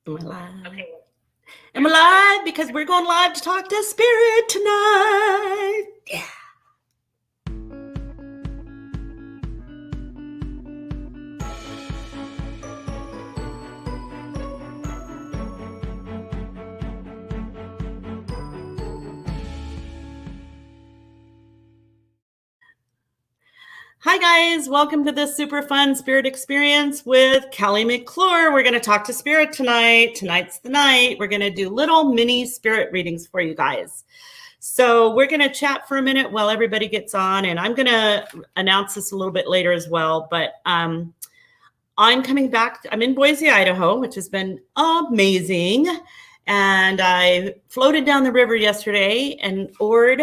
Am I live? Okay. Am I live? Because we're going live to talk to Spirit tonight. Yeah. Hi guys, welcome to this super fun Spirit experience with Callie McClure. We're going to talk to Spirit tonight. Tonight's the night. We're going to do little mini Spirit readings for you guys. So we're going to chat for a minute while everybody gets on, and I'm going to announce this a little bit later as well, but I'm coming back. I'm in Boise, Idaho, which has been amazing, and I floated down the river yesterday and oared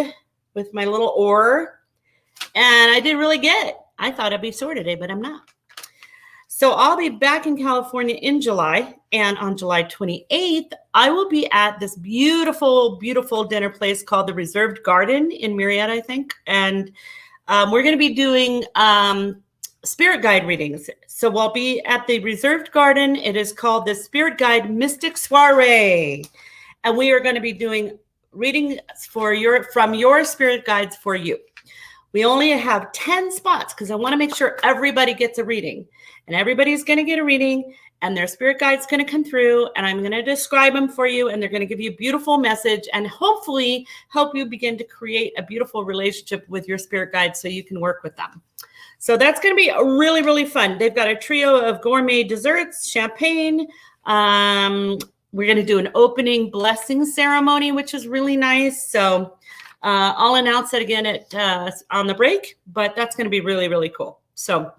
with my little oar. And I didn't really get it. I thought I'd be sore today, but I'm not. So I'll be back in California in July. And on July 28th, I will be at this beautiful, beautiful dinner place called the Reserved Garden in Marietta, I think. And we're going to be doing spirit guide readings. So I'll be at the Reserved Garden. It is called the Spirit Guide Mystic Soiree. And we are going to be doing readings from your spirit guides for you. We only have 10 spots because I want to make sure everybody gets a reading. And everybody's going to get a reading, and their spirit guide's going to come through, and I'm going to describe them for you, and they're going to give you a beautiful message and hopefully help you begin to create a beautiful relationship with your spirit guides so you can work with them. So that's going to be really, really fun. They've got a trio of gourmet desserts, champagne. We're going to do an opening blessing ceremony, which is really nice. So I'll announce that again on the break, but that's going to be really, really cool. So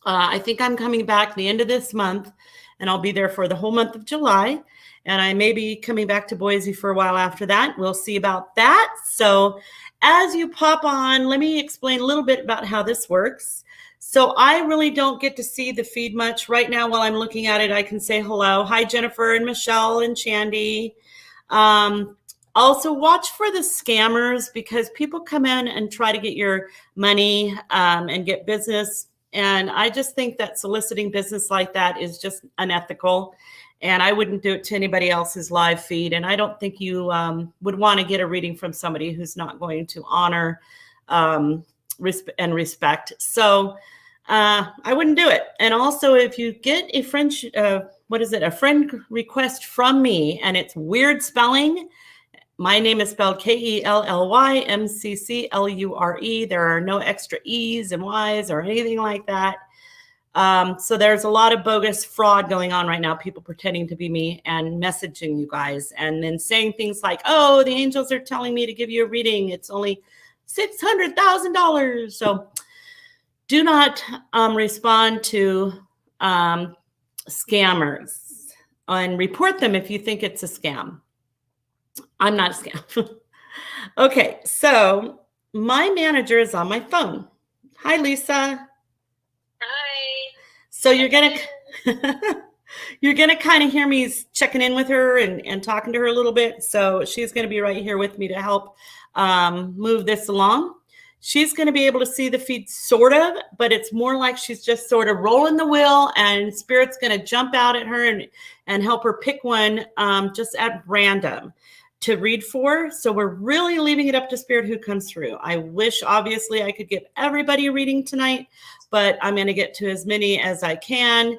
I think I'm coming back the end of this month, and I'll be there for the whole month of July. And I may be coming back to Boise for a while after that. We'll see about that. So as you pop on, let me explain a little bit about how this works. So I really don't get to see the feed much. Right now, while I'm looking at it, I can say hello. Hi, Jennifer and Michelle and Shandi. Also, watch for the scammers, because people come in and try to get your money and get business. And I just think that soliciting business like that is just unethical. And I wouldn't do it to anybody else's live feed. And I don't think you would want to get a reading from somebody who's not going to honor and respect. So I wouldn't do it. And also, if you get a friend request from me and it's weird spelling, my name is spelled KELLYMCCLURE. There are no extra E's and Y's or anything like that. So there's a lot of bogus fraud going on right now, people pretending to be me and messaging you guys and then saying things like, oh, the angels are telling me to give you a reading. It's only $600,000. So do not respond to scammers and report them if you think it's a scam. I'm not a scam. Okay, so my manager is on my phone. Hi, Lisa. Hi. So you're gonna kind of hear me checking in with her and talking to her a little bit. So she's gonna be right here with me to help move this along. She's going to be able to see the feed sort of, but it's more like she's just sort of rolling the wheel, and Spirit's going to jump out at her and help her pick one just at random to read for. So we're really leaving it up to Spirit who comes through. I wish, obviously, I could give everybody a reading tonight, but I'm going to get to as many as I can.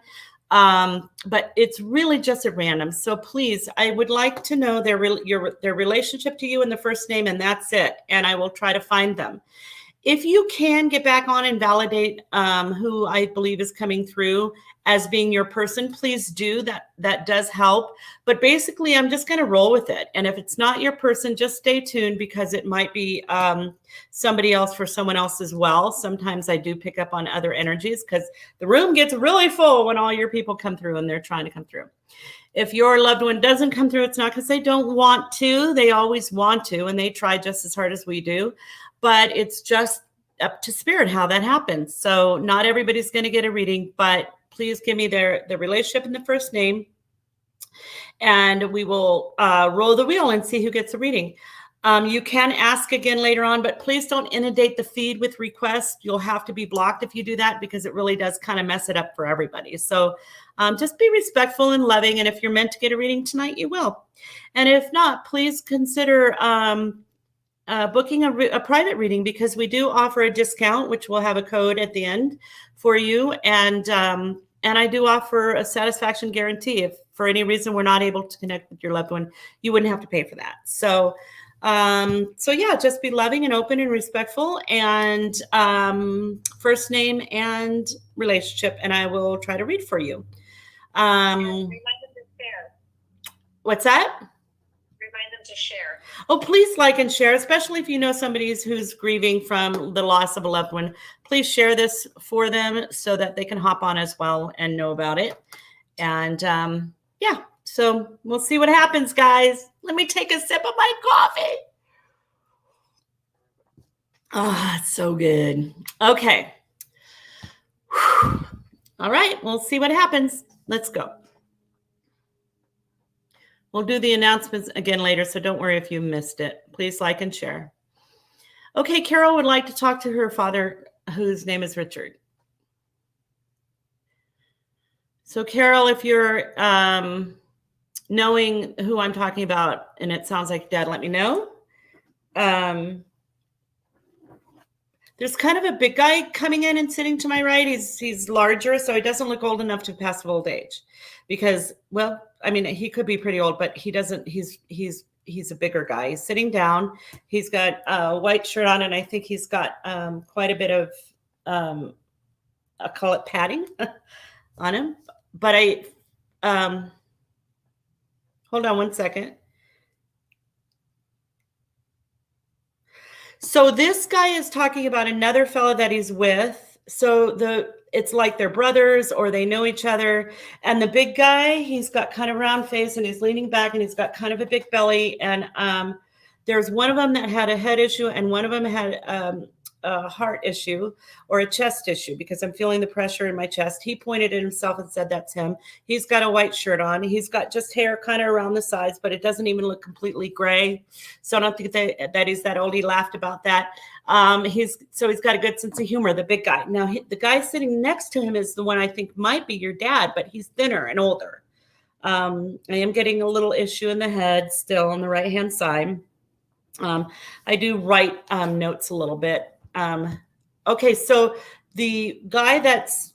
But it's really just at random. So please, I would like to know their relationship to you and the first name, and that's it. And I will try to find them. If you can get back on and validate who I believe is coming through as being your person, please do. That does help. But basically, I'm just going to roll with it. And if it's not your person, just stay tuned, because it might be somebody else for someone else as well. Sometimes I do pick up on other energies, because the room gets really full when all your people come through and they're trying to come through. If your loved one doesn't come through, it's not because they don't want to. They always want to, and they try just as hard as we do. But it's just up to Spirit how that happens. So not everybody's going to get a reading, but please give me the relationship and the first name, and we will roll the wheel and see who gets a reading. You can ask again later on, but please don't inundate the feed with requests. You'll have to be blocked if you do that because it really does kind of mess it up for everybody. So just be respectful and loving. And if you're meant to get a reading tonight, you will. And if not, please consider booking a private reading because we do offer a discount, which will have a code at the end for you. And I do offer a satisfaction guarantee. If for any reason we're not able to connect with your loved one, you wouldn't have to pay for that. So yeah, just be loving and open and respectful and first name and relationship, and I will try to read for you. Remind them to share. What's that? Remind them to share. Oh, please like and share, especially if you know somebody who's grieving from the loss of a loved one. Please share this for them so that they can hop on as well and know about it. And yeah, so we'll see what happens, guys. Let me take a sip of my coffee. Ah, it's so good. Okay. Whew. All right, we'll see what happens. Let's go. We'll do the announcements again later, so don't worry if you missed it. Please like and share. Okay, Carol would like to talk to her father, whose name is Richard. So, Carol, if you're knowing who I'm talking about and it sounds like Dad, let me know. There's kind of a big guy coming in and sitting to my right. He's larger, so he doesn't look old enough to pass old age because, well, I mean, he could be pretty old, but he doesn't. He's a bigger guy. He's sitting down. He's got a white shirt on, and I think he's got quite a bit of, I'll call it padding on him. But hold on one second. So this guy is talking about another fellow that he's with. So it's like they're brothers or they know each other. And the big guy, he's got kind of round face and he's leaning back and he's got kind of a big belly. And there's one of them that had a head issue and one of them had a heart issue or a chest issue because I'm feeling the pressure in my chest. He pointed at himself and said, that's him. He's got a white shirt on. He's got just hair kind of around the sides, but it doesn't even look completely gray. So I don't think that he's that old. He laughed about that. He's got a good sense of humor, the big guy. Now, the guy sitting next to him is the one I think might be your dad, but he's thinner and older. I am getting a little issue in the head still on the right-hand side. I do write notes a little bit. Okay, so the guy that's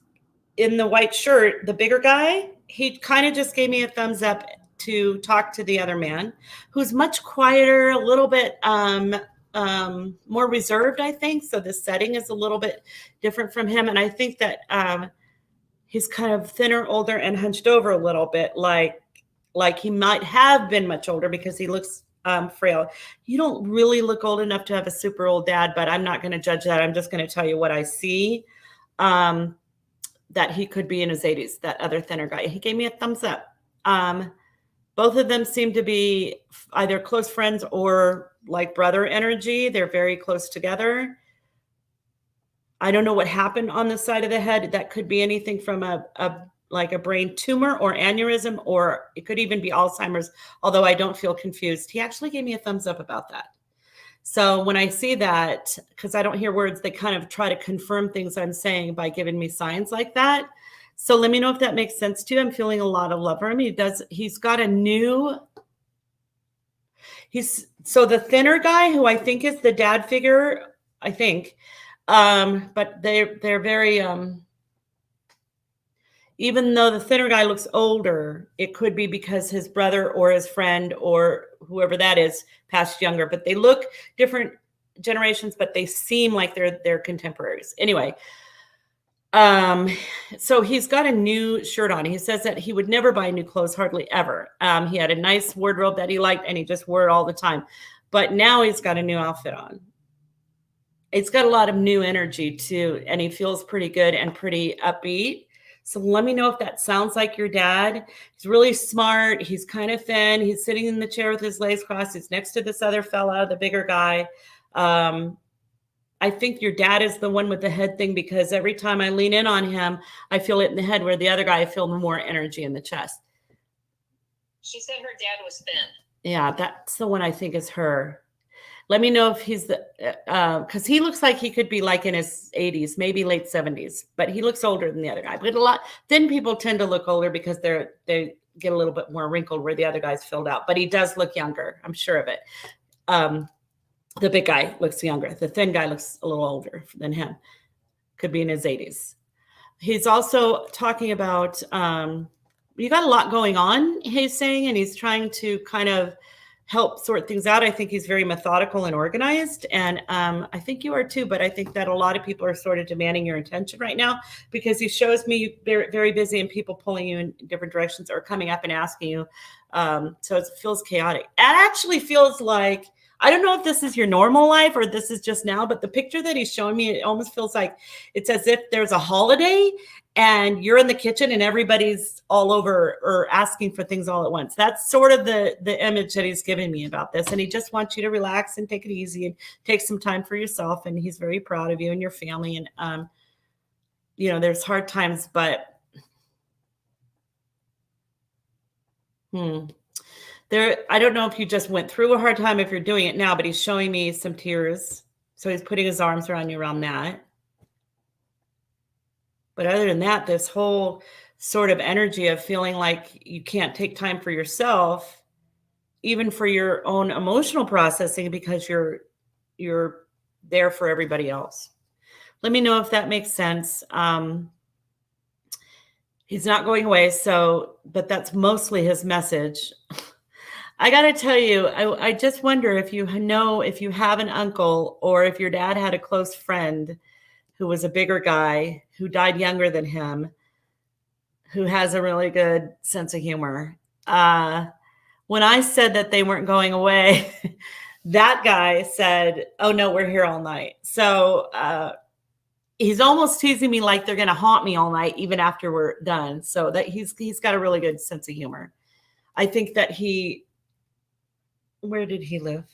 in the white shirt, the bigger guy, he kind of just gave me a thumbs up to talk to the other man, who's much quieter, a little bit more reserved, I think. So the setting is a little bit different from him. And I think that he's kind of thinner, older, and hunched over a little bit, like he might have been much older because he looks frail. You don't really look old enough to have a super old dad, but I'm not going to judge that. I'm just going to tell you what I see, that he could be in his 80s, that other thinner guy. He gave me a thumbs up. Both of them seem to be either close friends or like brother energy. They're very close together. I don't know what happened on the side of the head. That could be anything from a brain tumor or aneurysm, or it could even be Alzheimer's, although I don't feel confused. He actually gave me a thumbs up about that. So when I see that, because I don't hear words, they kind of try to confirm things I'm saying by giving me signs like that. So let me know if that makes sense to you. I'm feeling a lot of love for him. He's got a new, so the thinner guy who I think is the dad figure, I think, but they're very, even though the thinner guy looks older, it could be because his brother or his friend or whoever that is passed younger, but they look different generations, but they seem like they're contemporaries. Anyway, so he's got a new shirt on. He says that he would never buy new clothes, hardly ever. He had a nice wardrobe that he liked and he just wore it all the time. But now he's got a new outfit on. It's got a lot of new energy too, and he feels pretty good and pretty upbeat. So let me know if that sounds like your dad. He's really smart. He's kind of thin. He's sitting in the chair with his legs crossed. He's next to this other fella, the bigger guy. I think your dad is the one with the head thing because every time I lean in on him, I feel it in the head, where the other guy, I feel more energy in the chest. She said her dad was thin. Yeah, that's the one I think is her. Let me know if he's the, because he looks like he could be like in his 80s, maybe late 70s, but he looks older than the other guy. But thin people tend to look older because they get a little bit more wrinkled where the other guy's filled out. But he does look younger. I'm sure of it. The big guy looks younger. The thin guy looks a little older than him. Could be in his 80s. He's also talking about, you got a lot going on, he's saying, and he's trying to kind of help sort things out. I think he's very methodical and organized. And I think you are too, but I think that a lot of people are sort of demanding your attention right now because he shows me very, very busy and people pulling you in different directions or coming up and asking you. So it feels chaotic. It actually feels like, I don't know if this is your normal life or this is just now, but the picture that he's showing me, it almost feels like it's as if there's a holiday and you're in the kitchen and everybody's all over or asking for things all at once. That's sort of the image that he's giving me about this. And he just wants you to relax and take it easy and take some time for yourself. And he's very proud of you and your family. And, there's hard times, but I don't know if you just went through a hard time, if you're doing it now, but he's showing me some tears. So he's putting his arms around you around that. But other than that, this whole sort of energy of feeling like you can't take time for yourself, even for your own emotional processing, because you're there for everybody else. Let me know if that makes sense. He's not going away, but that's mostly his message. I got to tell you, I just wonder if you have an uncle or if your dad had a close friend who was a bigger guy who died younger than him, who has a really good sense of humor. When I said that they weren't going away, that guy said, "Oh no, we're here all night." So he's almost teasing me like they're going to haunt me all night, even after we're done. So that he's got a really good sense of humor. I think that where did he live?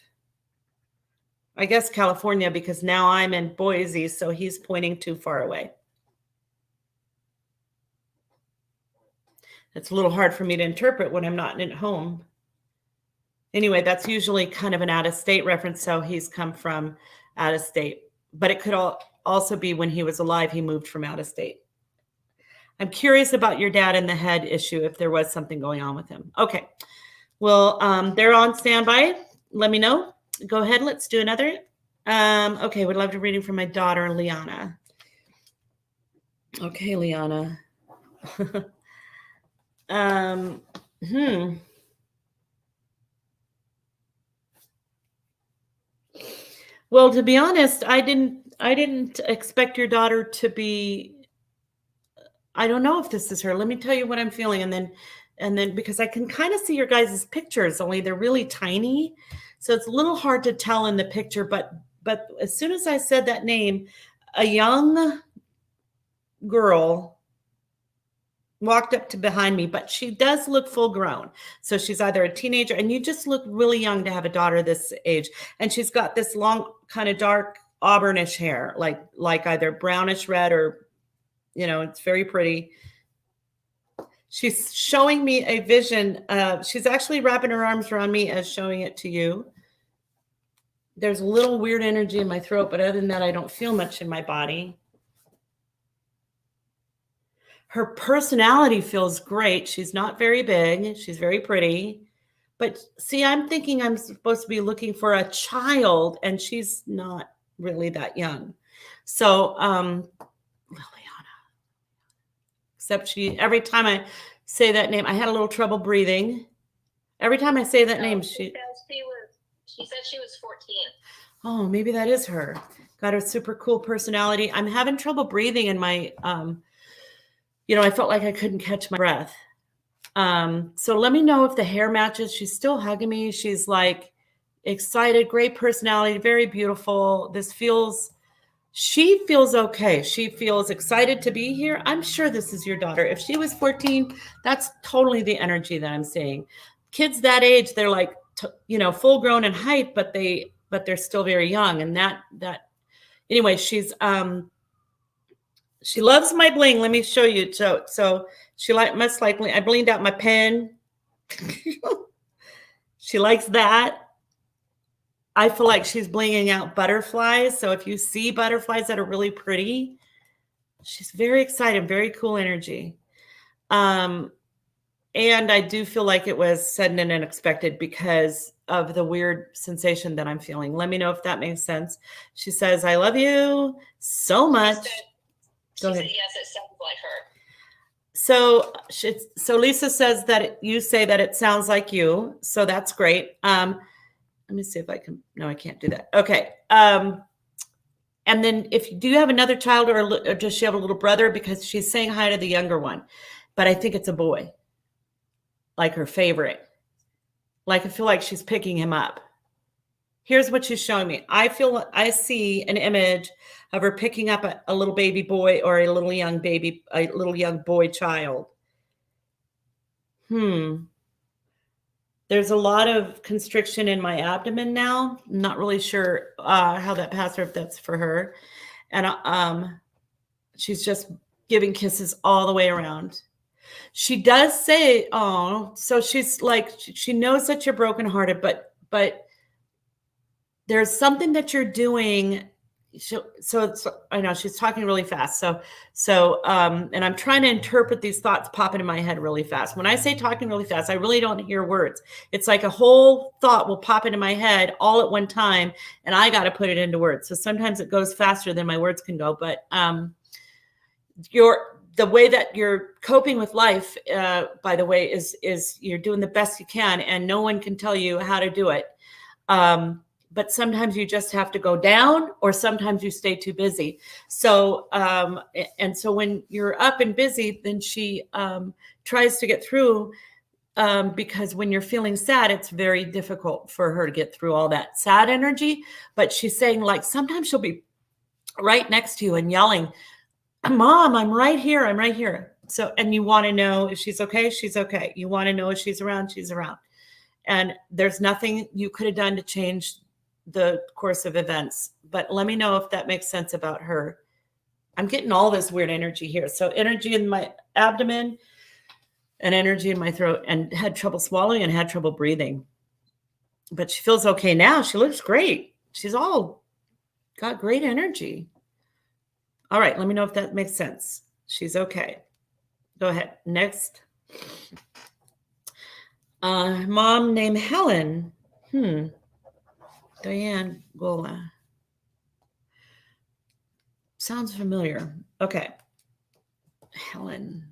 I guess California, because now I'm in Boise, so he's pointing too far away. It's a little hard for me to interpret when I'm not at home. Anyway, that's usually kind of an out-of-state reference, so he's come from out of state. But it could also be when he was alive, he moved from out of state. I'm curious about your dad and the head issue, if there was something going on with him. Okay. Well, they're on standby. Let me know. Go ahead. Let's do another. Okay. Would love to reading from my daughter, Liana. Okay, Liana. Well, to be honest, I didn't expect your daughter to be, I don't know if this is her. Let me tell you what I'm feeling. And then because I can kind of see your guys' pictures, only they're really tiny. So it's a little hard to tell in the picture, but as soon as I said that name, a young girl walked up to behind me, but she does look full grown. So she's either a teenager, and you just look really young to have a daughter this age. And she's got this long, kind of dark auburnish hair, like either brownish red or, it's very pretty. She's showing me a vision. She's actually wrapping her arms around me as showing it to you. There's a little weird energy in my throat, but other than that, I don't feel much in my body. Her personality feels great. She's not very big. She's very pretty. But see, I'm thinking I'm supposed to be looking for a child, and she's not really that young. So, Liliana. Except every time I say that name, I had a little trouble breathing. Every time I say that name, she said she was 14. Oh, maybe that is her. Got a super cool personality. I'm having trouble breathing in my, I felt like I couldn't catch my breath. So let me know if the hair matches. She's still hugging me. She's like excited, great personality, very beautiful. She feels okay. She feels excited to be here. I'm sure this is your daughter. If she was 14, that's totally the energy that I'm seeing. Kids that age, they're like, full grown in height, but they're still very young. And that anyway, she loves my bling. Let me show you. So she most likely, I blinged out my pen. She likes that. I feel like she's blinging out butterflies. So if you see butterflies that are really pretty, she's very excited, very cool energy. And I do feel like it was sudden and unexpected because of the weird sensation that I'm feeling. Let me know if that makes sense. She says, I love you so much. She said, yes, it sounds like her. So Lisa says that you say that it sounds like you. So that's great. Let me see if I can. No, I can't do that. Okay. And then do you have another child or does she have a little brother? Because she's saying hi to the younger one, but I think it's a boy, like her favorite. Like I feel like she's picking him up. Here's what she's showing me. I see an image of her picking up a little baby boy or a little young boy child. There's a lot of constriction in my abdomen now. I'm not really sure how that passed or if that's for her. And she's just giving kisses all the way around. She does say, oh, so she's like, she knows that you're brokenhearted, but there's something that you're doing. So I know she's talking really fast. And I'm trying to interpret these thoughts popping in my head really fast. When I say talking really fast, I really don't hear words. It's like a whole thought will pop into my head all at one time, and I got to put it into words. So sometimes it goes faster than my words can go. But the way that you're coping with life, by the way, is you're doing the best you can, and no one can tell you how to do it. But sometimes you just have to go down, or sometimes you stay too busy. So, and so when you're up and busy, then she tries to get through, because when you're feeling sad, it's very difficult for her to get through all that sad energy. But she's saying, like, sometimes she'll be right next to you and yelling, Mom, I'm right here. I'm right here. So, and you want to know if she's okay, she's okay. You want to know if she's around, she's around. And there's nothing you could have done to change the course of events. But let me know if that makes sense about her. I'm getting all this weird energy here. So energy in my abdomen and energy in my throat, and had trouble swallowing and had trouble breathing. But she feels okay now. She looks great. She's all got great energy. All right. Let me know if that makes sense. She's okay. Go ahead. Next. Mom named Helen. Diane Gola. Sounds familiar. Okay. Helen.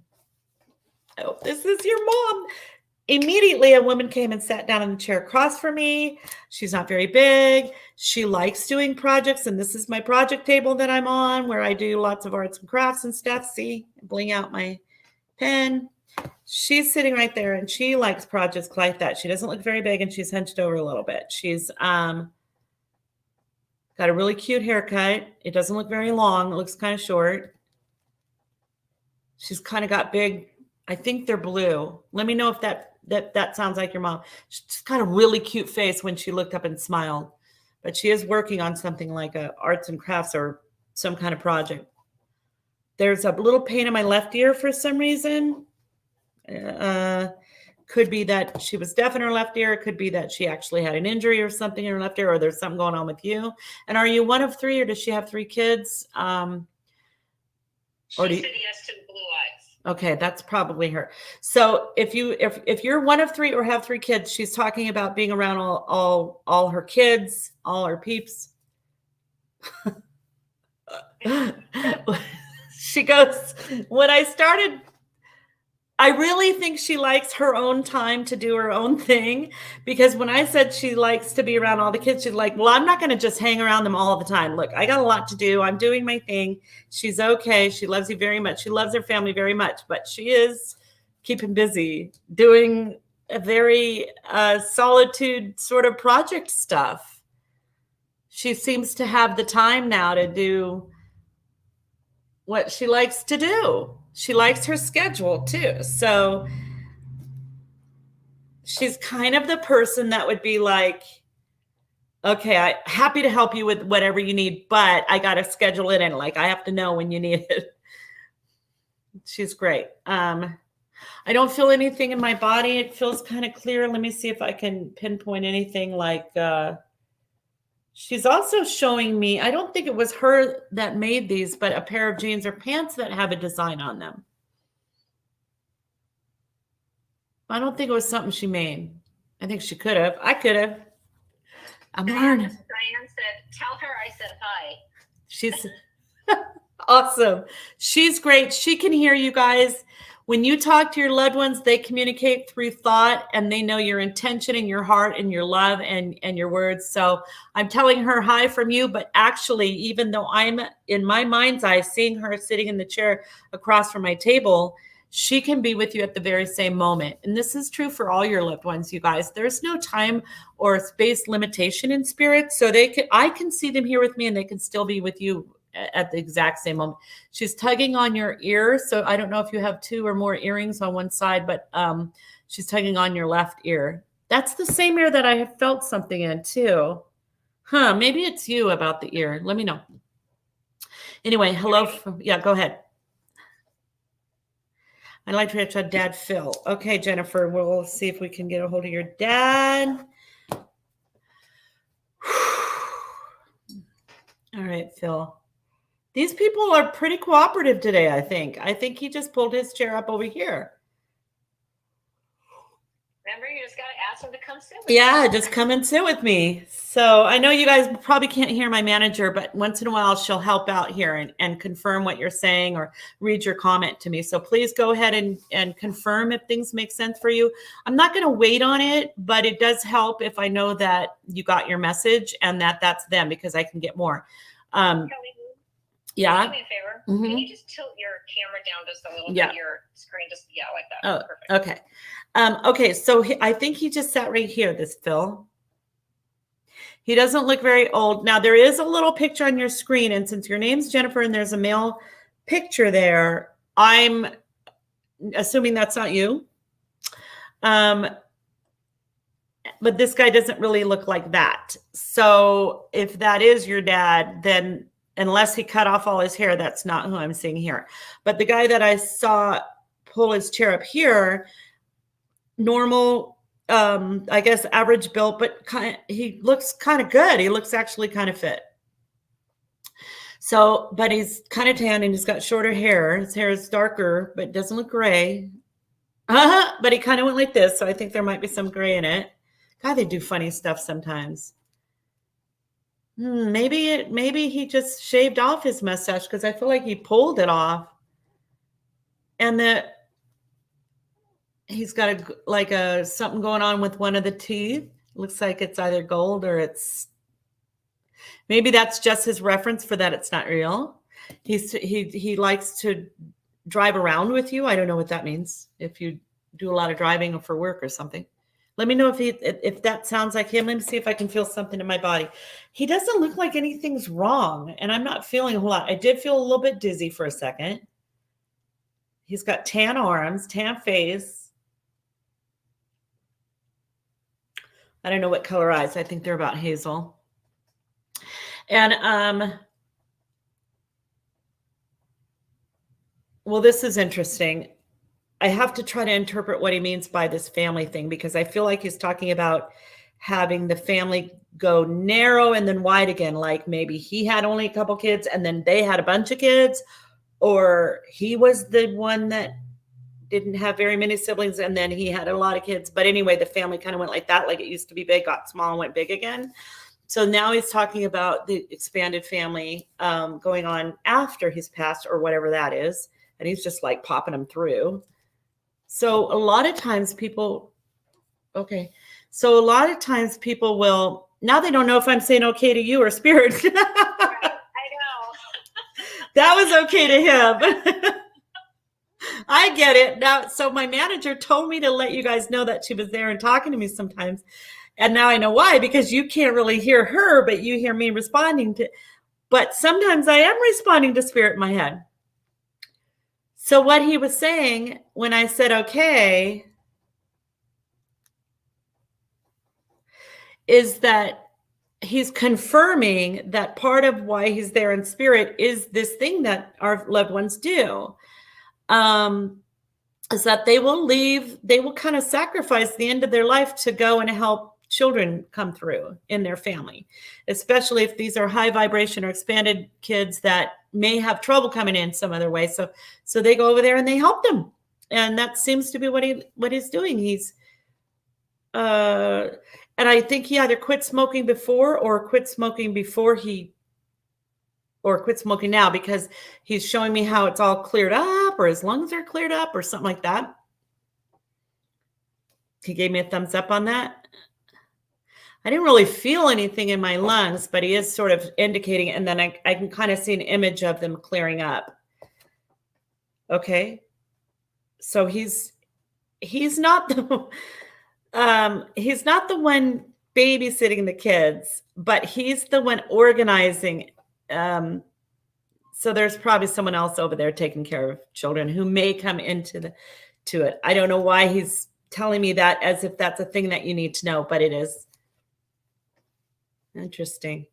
Oh, this is your mom. Immediately, a woman came and sat down in the chair across from me. She's not very big. She likes doing projects, and this is my project table that I'm on, where I do lots of arts and crafts and stuff. See, bling out my pen. She's sitting right there, and she likes projects like that. She doesn't look very big, and she's hunched over a little bit. She's got a really cute haircut. It doesn't look very long. It looks kind of short. She's kind of got big, I think they're blue. Let me know if that sounds like your mom. She's got a really cute face when she looked up and smiled. But she is working on something like arts and crafts or some kind of project. There's a little pain in my left ear for some reason. Could be that she was deaf in her left ear. It could be that she actually had an injury or something in her left ear, or there's something going on with you. And are you one of three, or does she have three kids? She said yes to the blue eyes. Okay, that's probably her. So if you're one of three or have three kids, she's talking about being around all her kids, all her peeps. She goes, when I started, I really think she likes her own time to do her own thing, because when I said she likes to be around all the kids, she's like, well, I'm not going to just hang around them all the time. Look, I got a lot to do. I'm doing my thing. She's okay. She loves you very much. She loves her family very much, but she is keeping busy doing a very solitude sort of project stuff. She seems to have the time now to do what she likes to do. She likes her schedule too. So she's kind of the person that would be like, okay, I'm happy to help you with whatever you need, but I got to schedule it in. Like, I have to know when you need it. She's great. I don't feel anything in my body. It feels kind of clear. Let me see if I can pinpoint anything like, She's also showing me, I don't think it was her that made these, but a pair of jeans or pants that have a design on them. I don't think it was something she made. I think she could have. I could have. I'm learning. Diane said, tell her I said hi. She's awesome. She's great. She can hear you guys. When you talk to your loved ones, they communicate through thought, and they know your intention and your heart and your love and your words. So I'm telling her hi from you, but actually, even though I'm in my mind's eye seeing her sitting in the chair across from my table, she can be with you at the very same moment. And this is true for all your loved ones, you guys. There's no time or space limitation in spirit. So I can see them here with me, and they can still be with you at the exact same moment. She's tugging on your ear. So I don't know if you have 2 or more earrings on one side, but she's tugging on your left ear. That's the same ear that I have felt something in too. Maybe it's you about the ear. Let me know. Anyway, hello. Yeah, go ahead. I'd like to reach out Dad Phil. Okay, Jennifer, we'll see if we can get a hold of your dad. All right, Phil. These people are pretty cooperative today, I think. I think he just pulled his chair up over here. Remember, you just got to ask him to come sit with you. Yeah, just come and sit with me. So I know you guys probably can't hear my manager, but once in a while she'll help out here and confirm what you're saying or read your comment to me. So please go ahead and confirm if things make sense for you. I'm not going to wait on it, but it does help if I know that you got your message and that that's them, because I can get more. Kelly, yeah. do me a favor. Mm-hmm. Can you just tilt your camera down just a little bit? Your screen just, like that. Oh, perfect. Okay. Okay. So I think he just sat right here, this Phil. He doesn't look very old. Now there is a little picture on your screen. And since your name's Jennifer and there's a male picture there, I'm assuming that's not you. But this guy doesn't really look like that. So if that is your dad, then unless he cut off all his hair, that's not who I'm seeing here. But the guy that I saw pull his chair up here, normal, I guess average built, but he looks kind of good. He looks actually kind of fit. So, but he's kind of tan and he's got shorter hair. His hair is darker, but doesn't look gray. But he kind of went like this. So I think there might be some gray in it. God, they do funny stuff sometimes. Maybe he just shaved off his mustache, because I feel like he pulled it off. And that he's got something going on with one of the teeth. Looks like it's either gold or maybe that's just his reference for that it's not real. He likes to drive around with you. I don't know what that means. If you do a lot of driving for work or something. Let me know if that sounds like him. Let me see if I can feel something in my body. He doesn't look like anything's wrong, and I'm not feeling a whole lot. I did feel a little bit dizzy for a second. He's got tan arms, tan face. I don't know what color eyes. I think they're about hazel. And well, this is interesting. I have to try to interpret what he means by this family thing, because I feel like he's talking about having the family go narrow and then wide again. Like maybe he had only a couple kids and then they had a bunch of kids, or he was the one that didn't have very many siblings and then he had a lot of kids. But anyway, the family kind of went like that. Like it used to be big, got small and went big again. So now he's talking about the expanded family going on after he's passed or whatever that is. And he's just like popping them through. So a lot of times people will, now they don't know if I'm saying okay to you or spirit. Right, I know. That was okay to him. I get it. Now, so my manager told me to let you guys know that she was there and talking to me sometimes. And now I know why, because you can't really hear her, but you hear me responding to, but sometimes I am responding to spirit in my head. So what he was saying when I said, okay, is that he's confirming that part of why he's there in spirit is this thing that our loved ones do. Is that they will kind of sacrifice the end of their life to go and help children come through in their family, especially if these are high vibration or expanded kids that may have trouble coming in some other way. So they go over there and they help them. And that seems to be what he's doing. He's, and I think he either quit smoking before or quit smoking now, because he's showing me how it's all cleared up, or his lungs are cleared up, or something like that. He gave me a thumbs up on that. I didn't really feel anything in my lungs, but he is sort of indicating it, and then I can kind of see an image of them clearing up. Okay. So he's not the he's not the one babysitting the kids, but he's the one organizing. So there's probably someone else over there taking care of children who may come into it. I don't know why he's telling me that as if that's a thing that you need to know, but it is. Interesting.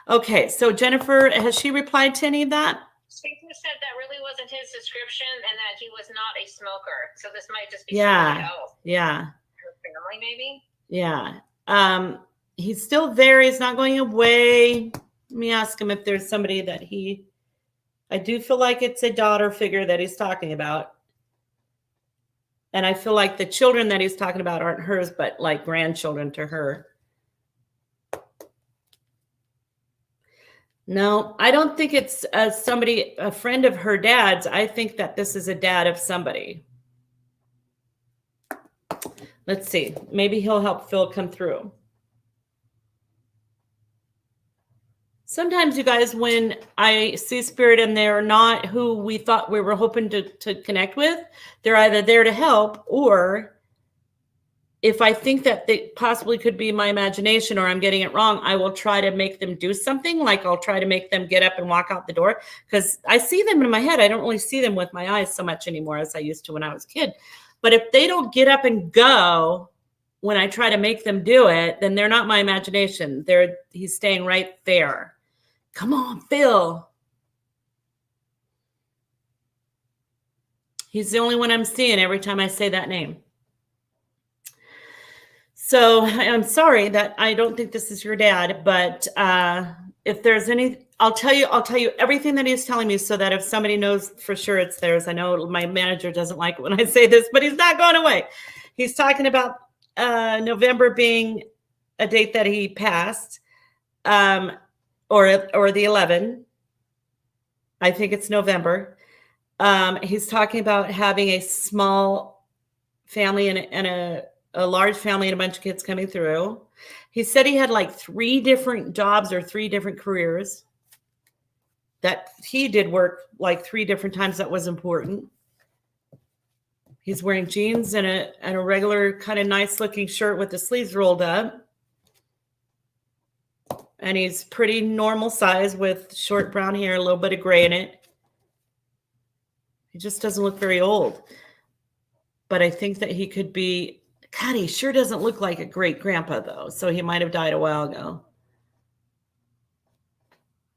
Okay, so Jennifer, has she replied to any of that? She said that really wasn't his description and that he was not a smoker. So this might just be somebody else. Yeah. Her family, maybe? Yeah. He's still there. He's not going away. Let me ask him if there's somebody that I do feel like it's a daughter figure that he's talking about. And I feel like the children that he's talking about aren't hers, but like grandchildren to her. No, I don't think it's a friend of her dad's. I think that this is a dad of somebody. Let's see. Maybe he'll help Phil come through. Sometimes, you guys, when I see spirit and they're not who we thought we were hoping to connect with, they're either there to help, or if I think that they possibly could be my imagination or I'm getting it wrong, I will try to make them do something. Like I'll try to make them get up and walk out the door, because I see them in my head. I don't really see them with my eyes so much anymore as I used to when I was a kid. But if they don't get up and go when I try to make them do it, then they're not my imagination. He's staying right there. Come on, Phil. He's the only one I'm seeing every time I say that name. So I'm sorry that I don't think this is your dad, but if there's any, I'll tell you everything that he's telling me, so that if somebody knows for sure it's theirs. I know my manager doesn't like it when I say this, but he's not going away. He's talking about November being a date that he passed, or the 11. I think it's November. He's talking about having a small family and a large family and a bunch of kids coming through. He said he had like 3 different jobs or 3 different careers, that he did work like 3 different times. That was important. He's wearing jeans and a regular kind of nice looking shirt with the sleeves rolled up. And he's pretty normal size with short brown hair, a little bit of gray in it. He just doesn't look very old. But I think that he could be, God, he sure doesn't look like a great grandpa though. So he might have died a while ago.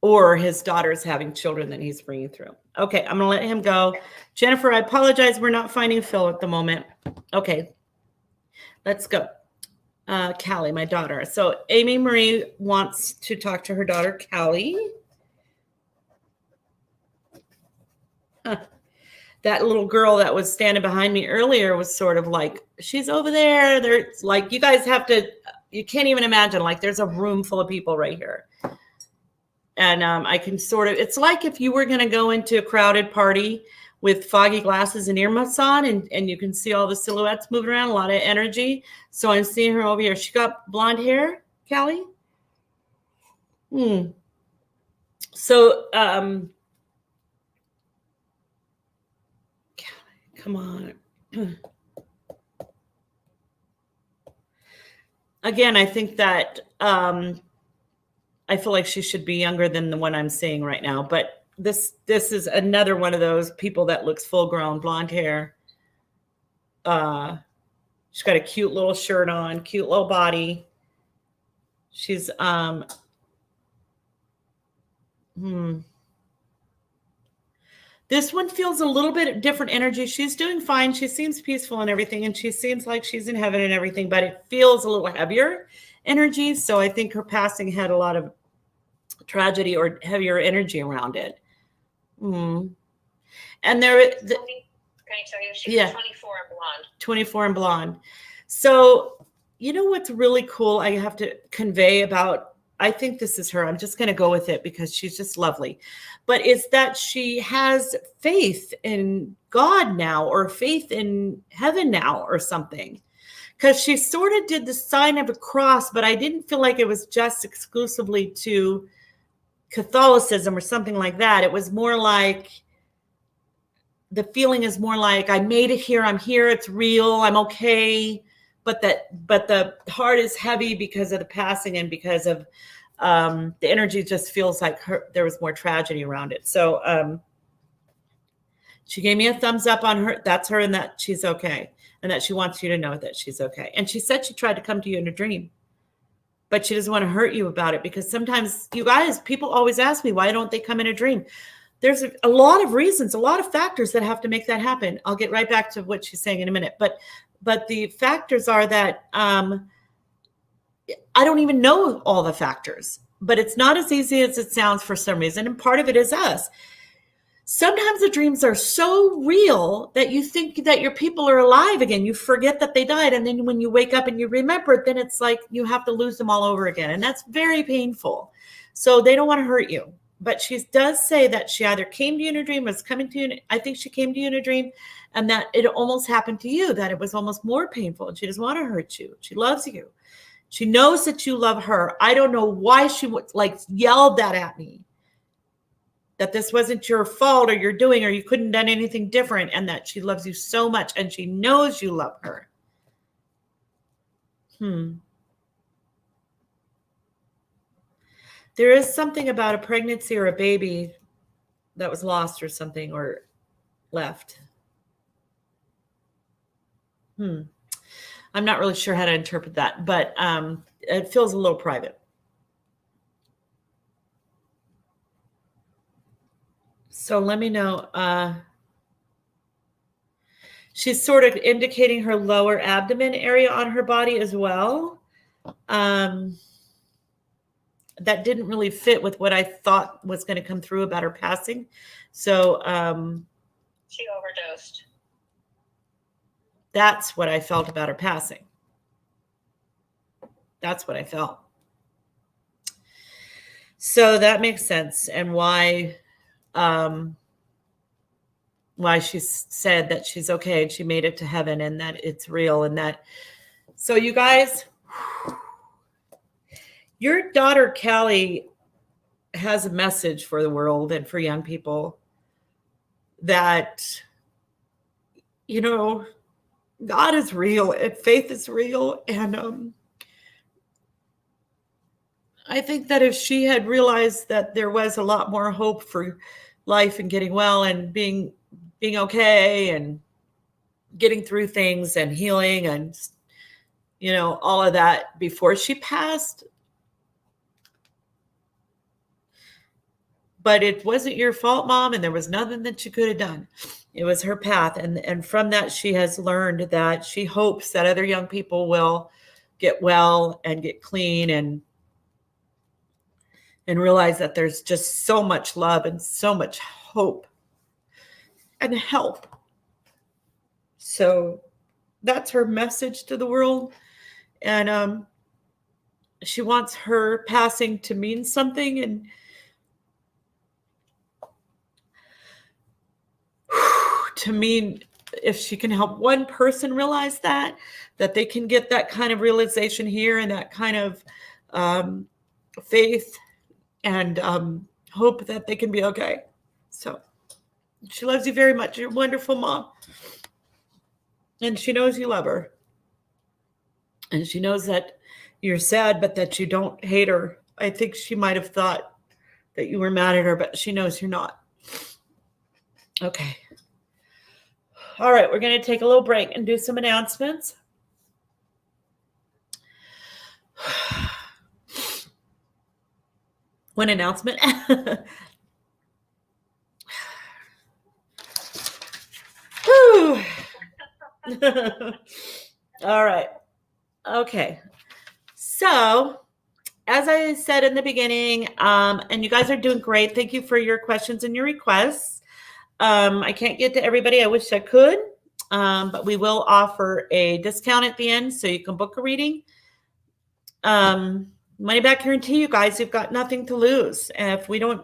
Or his daughter's having children that he's bringing through. Okay, I'm going to let him go. Jennifer, I apologize. We're not finding Phil at the moment. Okay, let's go. Callie, my daughter. So Amy Marie wants to talk to her daughter, Callie. That little girl that was standing behind me earlier was sort of like, she's over there. There's like, you guys have to, you can't even imagine, like there's a room full of people right here. And I can sort of, it's like if you were going to go into a crowded party with foggy glasses and earmuffs on, and you can see all the silhouettes moving around, a lot of energy. So I'm seeing her over here. She got blonde hair, Callie? So, come on. Again, I think that I feel like she should be younger than the one I'm seeing right now. But this is another one of those people that looks full grown, blonde hair. She's got a cute little shirt on, cute little body. She's This one feels a little bit different energy. She's doing fine. She seems peaceful and everything, and she seems like she's in heaven and everything, but it feels a little heavier. energy. So I think her passing had a lot of tragedy or heavier energy around it. And there, Can I tell you, she's 24 and blonde. 24 and blonde. So, you know what's really cool I have to convey about, I think this is her. I'm just going to go with it because she's just lovely. But it's that she has faith in God now, or faith in heaven now, or something. Because she sort of did the sign of a cross, but I didn't feel like it was just exclusively to Catholicism or something like that. It was more like, the feeling is more like, I made it here. I'm here. It's real. I'm okay. But the heart is heavy because of the passing and because of the energy just feels like there was more tragedy around it. So she gave me a thumbs up on her. That's her, and that she's okay. And that she wants you to know that she's okay. And she said she tried to come to you in a dream, but she doesn't want to hurt you about it, because sometimes, you guys, people always ask me, why don't they come in a dream? There's a lot of reasons, a lot of factors that have to make that happen. I'll get right back to what she's saying in a minute. But the factors are that I don't even know all the factors, but it's not as easy as it sounds for some reason. And part of it is us. Sometimes the dreams are so real that you think that your people are alive again. You forget that they died. And then when you wake up and you remember it, then it's like you have to lose them all over again. And that's very painful. So they don't want to hurt you. But she does say that she either came to you in a dream, was coming to you. I think she came to you in a dream, and that it almost happened to you, that it was almost more painful. And she doesn't want to hurt you. She loves you. She knows that you love her. I don't know why she yelled that at me, that this wasn't your fault or your doing, or you couldn't have done anything different, and that she loves you so much and she knows you love her. There is something about a pregnancy or a baby that was lost or something, or left. I'm not really sure how to interpret that, but it feels a little private. So let me know. She's sort of indicating her lower abdomen area on her body as well. That didn't really fit with what I thought was going to come through about her passing. So she overdosed. That's what I felt about her passing. That's what I felt. So that makes sense, and why she said that she's okay and she made it to heaven and that it's real, and that. So you guys, your daughter Callie has a message for the world and for young people that, you know, God is real and faith is real. And I think that if she had realized that there was a lot more hope for life and getting well and being okay and getting through things and healing and, you know, all of that before she passed. But it wasn't your fault, Mom, and there was nothing that you could have done. It was her path. And from that, she has learned that she hopes that other young people will get well and get clean and realize that there's just so much love and so much hope and help. So that's her message to the world. And she wants her passing to mean something. And to mean, if she can help one person realize that they can get that kind of realization here and that kind of faith and hope that they can be okay. So she loves you very much. You're a wonderful mom. And she knows you love her. And she knows that you're sad, but that you don't hate her. I think she might have thought that you were mad at her, but she knows you're not. Okay. All right, we're going to take a little break and do some announcements. One announcement. All right. Okay. So, as I said in the beginning, and you guys are doing great. Thank you for your questions and your requests. I can't get to everybody. I wish I could, but we will offer a discount at the end so you can book a reading. Money back guarantee, you guys. You've got nothing to lose. And if we don't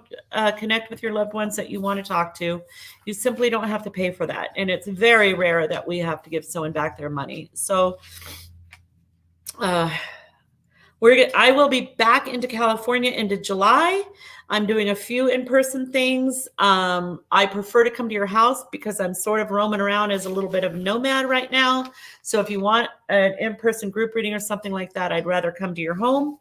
connect with your loved ones that you want to talk to, you simply don't have to pay for that. And it's very rare that we have to give someone back their money. So, I will be back into California into July. I'm doing a few in-person things. I prefer to come to your house because I'm sort of roaming around as a little bit of nomad right now. So if you want an in-person group reading or something like that, I'd rather come to your home.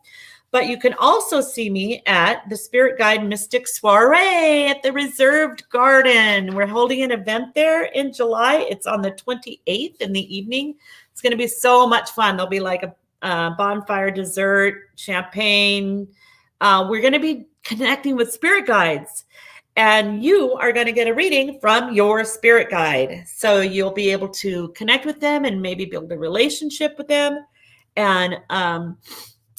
But you can also see me at the Spirit Guide Mystic Soiree at the Reserved Garden. We're holding an event there in July. It's on the 28th in the evening. It's going to be so much fun. There'll be like a bonfire, dessert, champagne. We're going to be connecting with spirit guides, and you are going to get a reading from your spirit guide. So you'll be able to connect with them and maybe build a relationship with them. And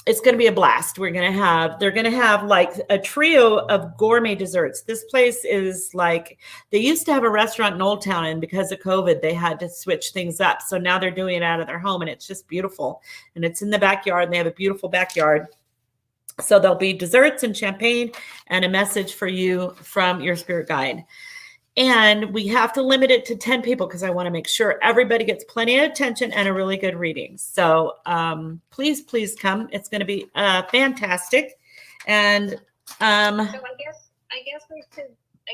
it's going to be a blast. They're going to have like a trio of gourmet desserts. This place is like, they used to have a restaurant in Old Town, and because of COVID, they had to switch things up. So now they're doing it out of their home, and it's just beautiful. And it's in the backyard, and they have a beautiful backyard. So there'll be desserts and champagne and a message for you from your spirit guide. And we have to limit it to 10 people because I want to make sure everybody gets plenty of attention and a really good reading. So please come. It's going to be fantastic. And so I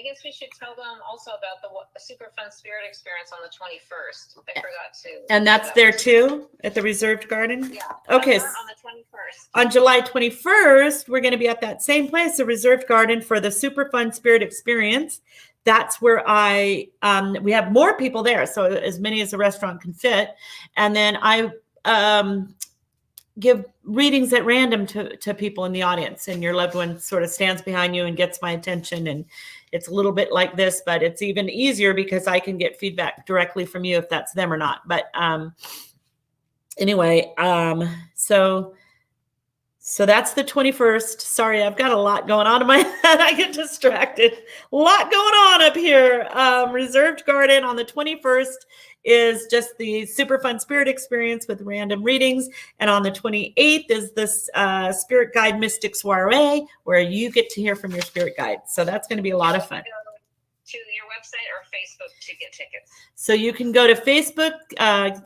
guess we should tell them also about the super fun spirit experience on the 21st. I forgot to. And that's there too at the Reserved Garden? Yeah. Okay. On the 21st. On July 21st, we're going to be at that same place, the Reserved Garden, for the super fun spirit experience. That's where we have more people there. So as many as the restaurant can fit. And then I give readings at random to people in the audience, and your loved one sort of stands behind you and gets my attention. And it's a little bit like this, but it's even easier because I can get feedback directly from you if that's them or not. But anyway, so that's the 21st. Sorry, I've got a lot going on in my head. I get distracted. A lot going on up here. Reserved Garden on the 21st is just the super fun spirit experience with random readings. And on the 28th is this Spirit Guide Mystic Soiree, where you get to hear from your spirit guide. So that's going to be a lot of fun. To your website or Facebook to get tickets? So you can go to Facebook,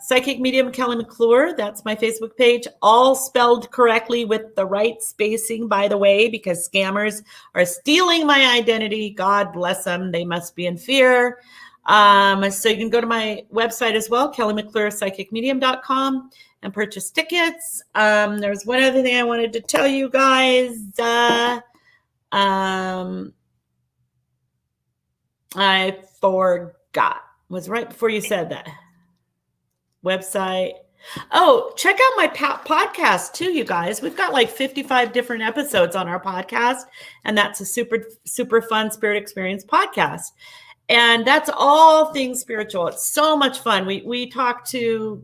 Psychic Medium Callie McClure. That's my Facebook page, all spelled correctly with the right spacing, by the way, because scammers are stealing my identity. God bless them. They must be in fear. So you can go to my website as well, KallieMcClurePsychicMedium.com, and purchase tickets. There's one other thing I wanted to tell you guys. I forgot. It was right before you said that. Website. Oh, check out my podcast too, you guys. We've got like 55 different episodes on our podcast, and that's a super fun spirit experience podcast. And that's all things spiritual. It's so much fun. We talk to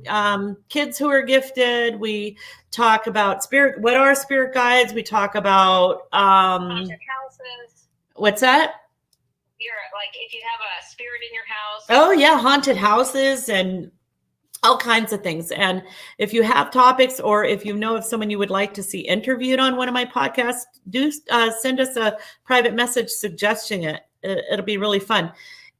kids who are gifted. We talk about spirit. What are spirit guides? We talk about haunted houses. What's that? Like if you have a spirit in your house. Oh yeah, haunted houses and all kinds of things. And if you have topics, or if you know of someone you would like to see interviewed on one of my podcasts, do send us a private message suggesting it. It'll be really fun.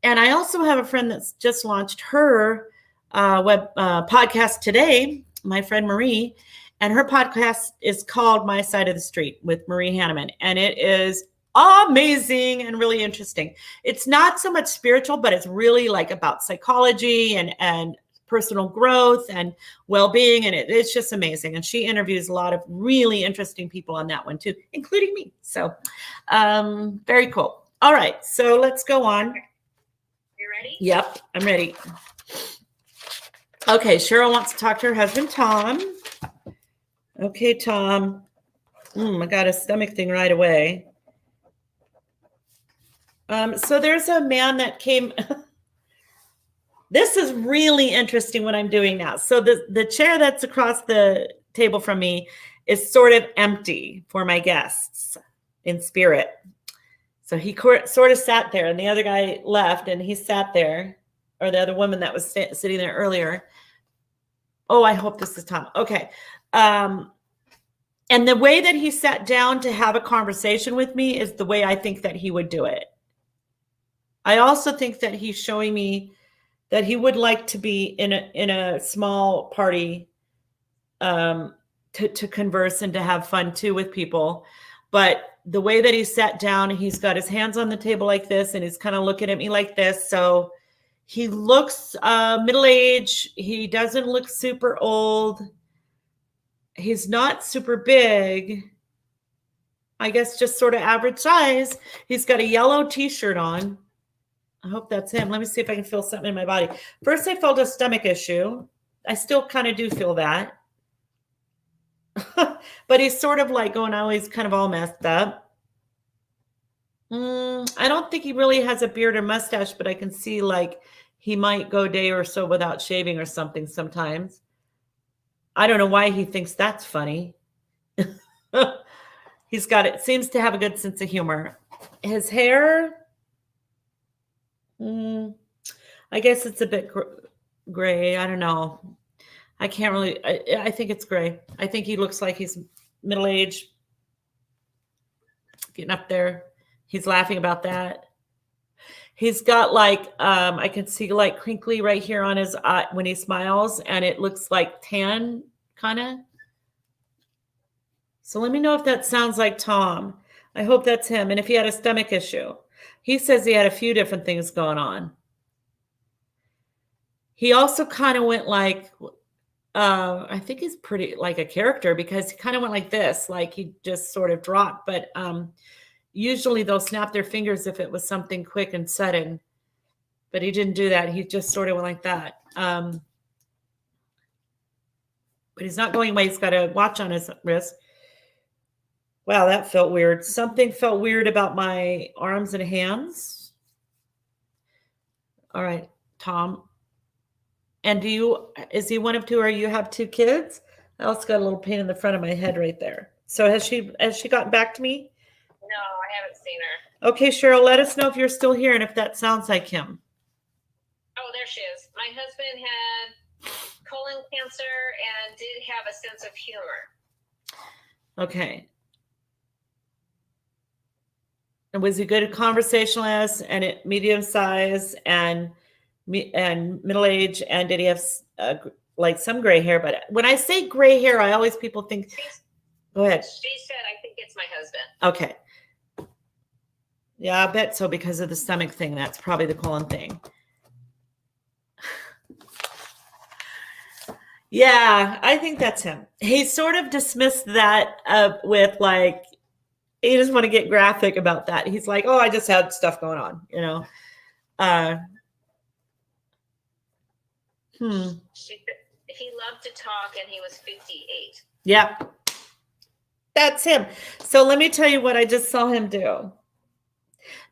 And I also have a friend that's just launched her podcast today, my friend Marie, and her podcast is called My Side of the Street with Marie Hanneman. And it is amazing and really interesting. It's not so much spiritual, but it's really like about psychology and personal growth and well-being. And it's just amazing. And she interviews a lot of really interesting people on that one too, including me. So very cool. All right. So let's go on. You ready? Yep, I'm ready. Okay. Cheryl wants to talk to her husband, Tom. Okay, Tom. I got a stomach thing right away. So there's a man that came. This is really interesting what I'm doing now. So the chair that's across the table from me is sort of empty for my guests in spirit. So he sort of sat there, and the other guy left, and he sat there, or the other woman that was sitting there earlier. Oh, I hope this is Tom. Okay. And the way that he sat down to have a conversation with me is the way I think that he would do it. I also think that he's showing me that he would like to be in a small party to converse and to have fun too with people. But the way that he sat down, he's got his hands on the table like this, and he's kind of looking at me like this. So he looks middle-aged. He doesn't look super old. He's not super big. I guess just sort of average size. He's got a yellow t-shirt on. I hope that's him. Let me see if I can feel something in my body. First, I felt a stomach issue. I still kind of do feel that. But he's sort of like going, oh, he's kind of all messed up. I don't think he really has a beard or mustache, but I can see like he might go a day or so without shaving or something sometimes. I don't know why he thinks that's funny. He's got it. Seems to have a good sense of humor. His hair, I guess it's a bit gray. I don't know. I can't really, I think it's gray. I think he looks like he's middle-aged, getting up there. He's laughing about that. He's got like, I can see like crinkly right here on his eye when he smiles, and it looks like tan kind of. So let me know if that sounds like Tom. I hope that's him. And if he had a stomach issue, he says he had a few different things going on. He also kind of went like, I think he's pretty like a character, because he kind of went like this, like he just sort of dropped. But usually they'll snap their fingers if it was something quick and sudden. But he didn't do that. He just sort of went like that. But he's not going away. He's got a watch on his wrist. Wow, that felt weird. Something felt weird about my arms and hands. All right, Tom. And is he one of two, or you have two kids? I also got a little pain in the front of my head right there. So has she gotten back to me? No, I haven't seen her. Okay, Cheryl, let us know if you're still here and if that sounds like him. Oh, there she is. My husband had colon cancer and did have a sense of humor. Okay. And was he good at conversationalist and medium size and middle age? And did he have like some gray hair? But when I say gray hair, I always people think. Go ahead. She said, "I think it's my husband." Okay. Yeah, I bet so, because of the stomach thing. That's probably the colon thing. Yeah, I think that's him. He sort of dismissed that with like, he doesn't want to get graphic about that. He's like, oh, I just had stuff going on, you know. He loved to talk, and he was 58. Yep. That's him. So let me tell you what I just saw him do.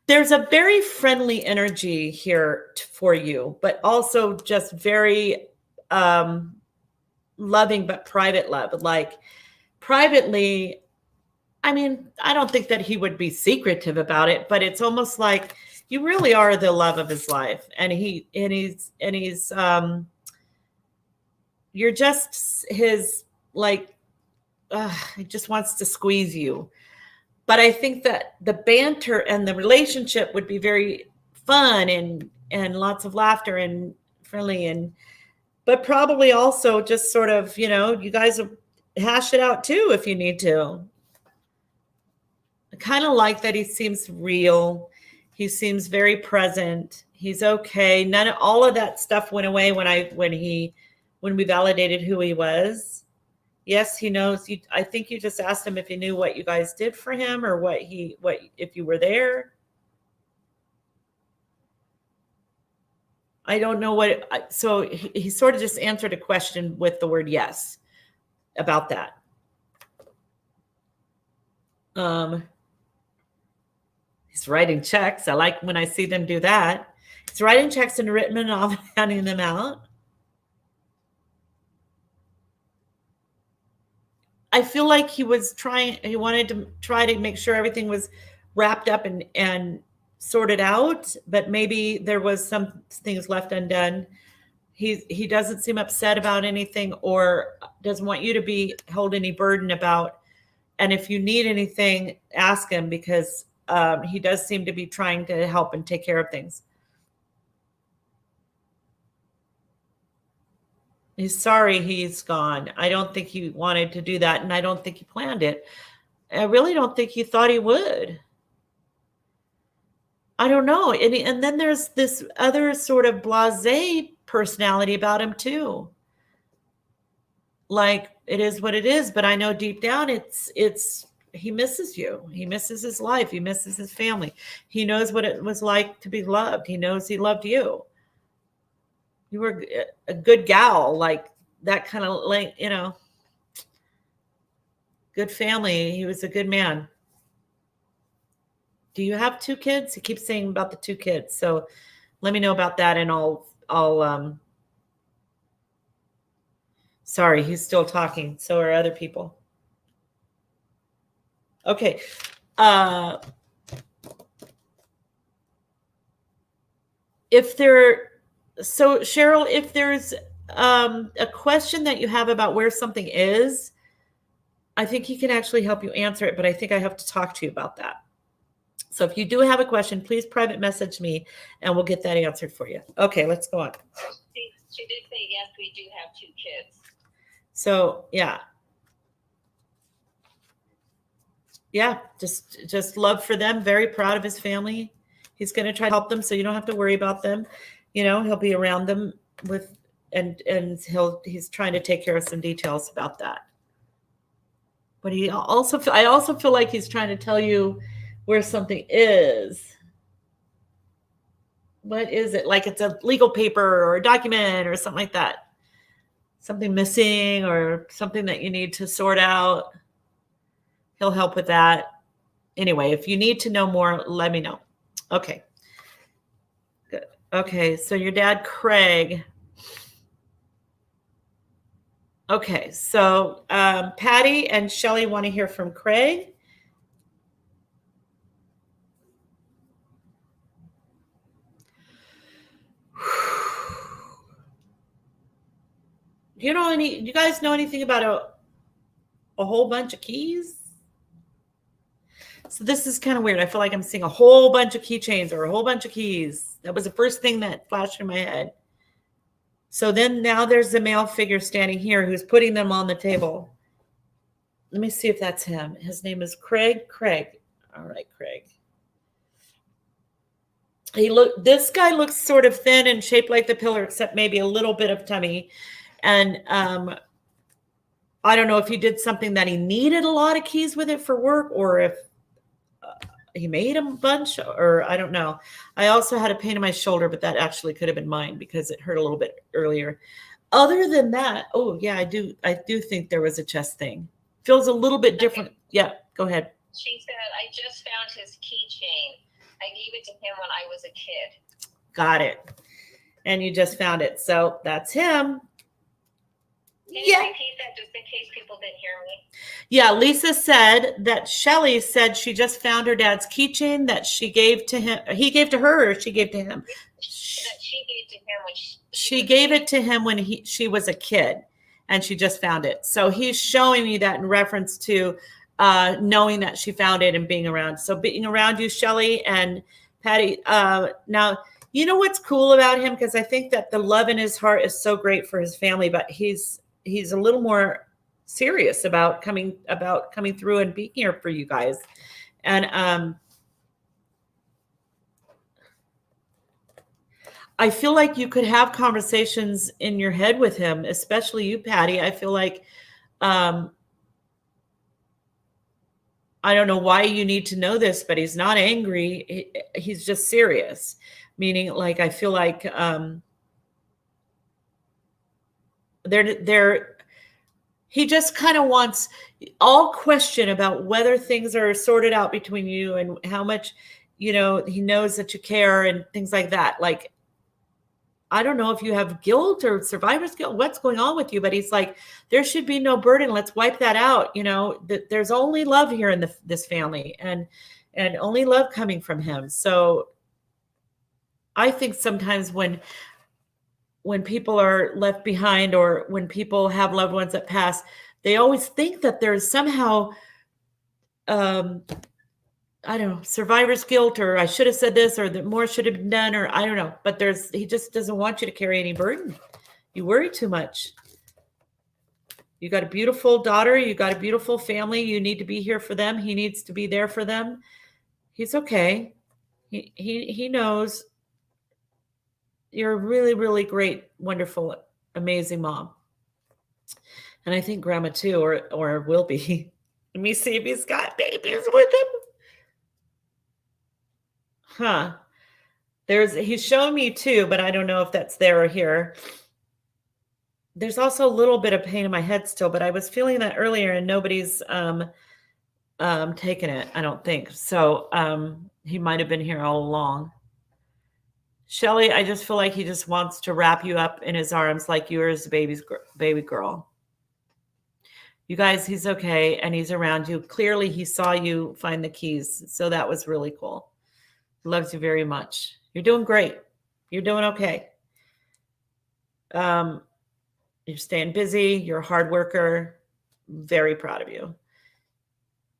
There's a very friendly energy here for you, but also just very loving, but private love. Like privately, I mean, I don't think that he would be secretive about it, but it's almost like you really are the love of his life. And he's you're just his, like, he just wants to squeeze you. But I think that the banter and the relationship would be very fun and lots of laughter and friendly, but probably also just sort of, you know, you guys will hash it out too if you need to. I kind of like that he seems real. He seems very present. He's okay. All of that stuff went away when we validated who he was. Yes, he knows. I think you just asked him if he knew what you guys did for him, or what if you were there. I don't know what. So he sort of just answered a question with the word yes about that. He's writing checks. I like when I see them do that. He's writing checks and written them off and handing them out. I feel like he wanted to try to make sure everything was wrapped up and sorted out, but maybe there was some things left undone. He doesn't seem upset about anything or doesn't want you to hold any burden about. And if you need anything, ask him, because he does seem to be trying to help and take care of things. He's sorry he's gone. I don't think he wanted to do that, and I don't think he planned it. I really don't think he thought he would. I don't know. And then there's this other sort of blasé personality about him too. Like, it is what it is, but I know deep down it's he misses you. He misses his life. He misses his family. He knows what it was like to be loved. He knows he loved you. You were a good gal, like that kind of, like, good family. He was a good man. Do you have 2 kids? He keeps saying about the 2 kids. So let me know about that, and I'll sorry, he's still talking. So are other people. Okay. So Cheryl, if there's a question that you have about where something is, I think he can actually help you answer it, but I think I have to talk to you about that. So if you do have a question, please private message me and we'll get that answered for you. Okay, let's go on. She did say, yes, we do have 2 kids. So yeah. Yeah, just love for them. Very proud of his family. He's going to try to help them, so you don't have to worry about them. He'll be around them and he's trying to take care of some details about that. But I also feel like he's trying to tell you where something is. What is it? Like it's a legal paper or a document or something like that. Something missing or something that you need to sort out. He'll help with that. Anyway, if you need to know more, let me know. Okay. Good. Okay, so your dad, Craig. Okay, so Patty and Shelley want to hear from Craig. Do you guys know anything about a whole bunch of keys? So this is kind of weird. I feel like I'm seeing a whole bunch of keychains or a whole bunch of keys. That was the first thing that flashed in my head. So then now there's the male figure standing here who's putting them on the table. Let me see if that's him. His name is Craig. Craig. All right, Craig. This guy looks sort of thin and shaped like the pillar, except maybe a little bit of tummy. And I don't know if he did something that he needed a lot of keys with it for work, or if he made a bunch, or I don't know. I also had a pain in my shoulder, but that actually could have been mine because it hurt a little bit earlier. Other than that, oh yeah, I do think there was a chest thing. Feels a little bit different. Okay. Yeah, go ahead. She said, I just found his keychain. I gave it to him when I was a kid. Got it. And you just found it. So that's him. Can you repeat that just in case people didn't hear me? Yeah, Lisa said that Shelley said she just found her dad's keychain that she gave to him. He gave to her, or she gave to him? That she gave to him when she gave it to him when she was a kid, and she just found it. So he's showing me that in reference to knowing that she found it and being around. So being around you, Shelley and Patty. Now, you know what's cool about him? Because I think that the love in his heart is so great for his family, but he's a little more serious about coming through and being here for you guys. And I feel like you could have conversations in your head with him, especially you, Patty. I feel like I don't know why you need to know this, but he's not angry. He's just serious. Meaning, like, I feel like he just kind of wants all question about whether things are sorted out between you and how much, he knows that you care and things like that. Like, I don't know if you have guilt or survivor's guilt, what's going on with you, but he's like, there should be no burden. Let's wipe that out. There's only love here in this family and only love coming from him. So I think sometimes when people are left behind or when people have loved ones that pass, they always think that there's somehow, I don't know, survivor's guilt, or I should have said this, or that more should have been done, or I don't know. But he just doesn't want you to carry any burden. You worry too much. You got a beautiful daughter. You got a beautiful family. You need to be here for them. He needs to be there for them. He's okay. He knows you're a really, really great, wonderful, amazing mom. And I think grandma too, or will be. Let me see if he's got babies with him. Huh. He's showing me two, but I don't know if that's there or here. There's also a little bit of pain in my head still, but I was feeling that earlier and nobody's taken it, I don't think. So he might have been here all along. Shelly, I just feel like he just wants to wrap you up in his arms like you're his baby girl. You guys, he's okay and he's around you. Clearly, he saw you find the keys. So that was really cool. He loves you very much. You're doing great. You're doing okay. You're staying busy. You're a hard worker. Very proud of you.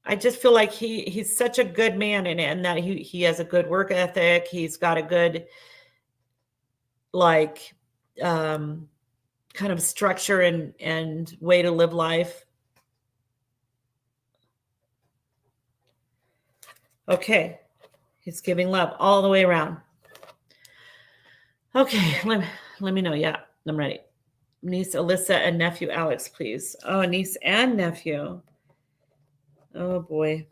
I just feel like he's such a good man and that he has a good work ethic. He's got a good, kind of structure and way to live life. Okay. He's giving love all the way around. Okay. Let me know. Yeah, I'm ready. Niece Alyssa and nephew Alex, please. Oh, niece and nephew. Oh boy.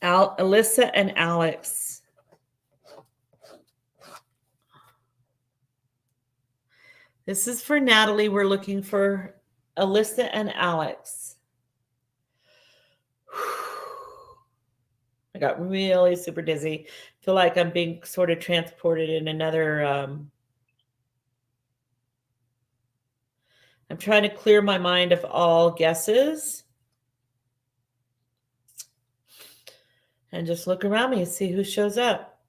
Alyssa and Alex. This is for Natalie. We're looking for Alyssa and Alex. I got really super dizzy. Feel like I'm being sort of transported in another. I'm trying to clear my mind of all guesses. And just look around me and see who shows up.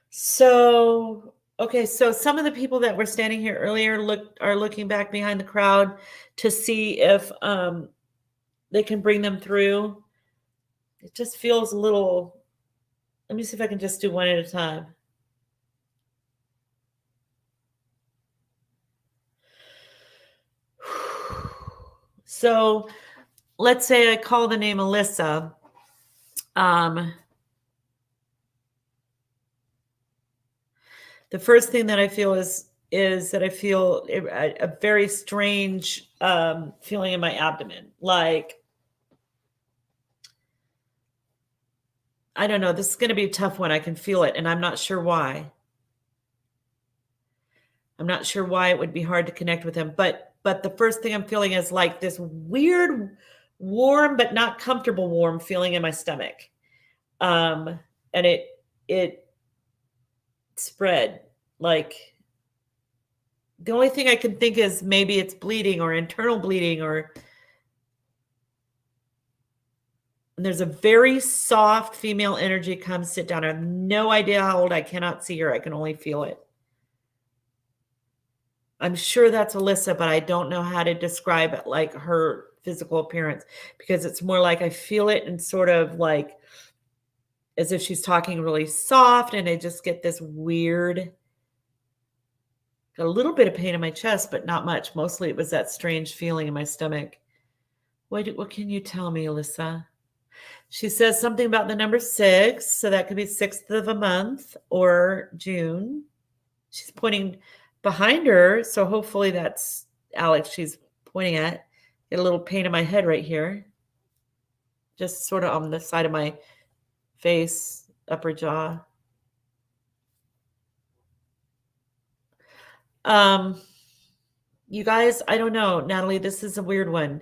So, okay, so some of the people that were standing here earlier are looking back behind the crowd to see if they can bring them through. It just feels a little. Let me see if I can just do one at a time. So let's say I call the name Alyssa. The first thing that I feel is that I feel a very strange feeling in my abdomen. Like, I don't know. This is going to be a tough one. I can feel it, and I'm not sure why. I'm not sure why it would be hard to connect with him. But the first thing I'm feeling is like this weird, warm but not comfortable warm feeling in my stomach. And it spread. Like, the only thing I can think is maybe it's bleeding or internal bleeding, or and there's a very soft female energy. Come sit down. I have no idea how old. I cannot see her. I can only feel it. I'm sure that's Alyssa, but I don't know how to describe it, like her physical appearance, because it's more like I feel it and sort of like as if she's talking really soft, and I just get this weird, got a little bit of pain in my chest, but not much. Mostly it was that strange feeling in my stomach. What can you tell me, Alyssa? She says something about the number 6, so that could be 6th of a month or June. She's pointing behind her, so hopefully that's Alex she's pointing at. Get a little pain in my head right here. Just sort of on the side of my face, upper jaw. you guys, I don't know, Natalie, this is a weird one.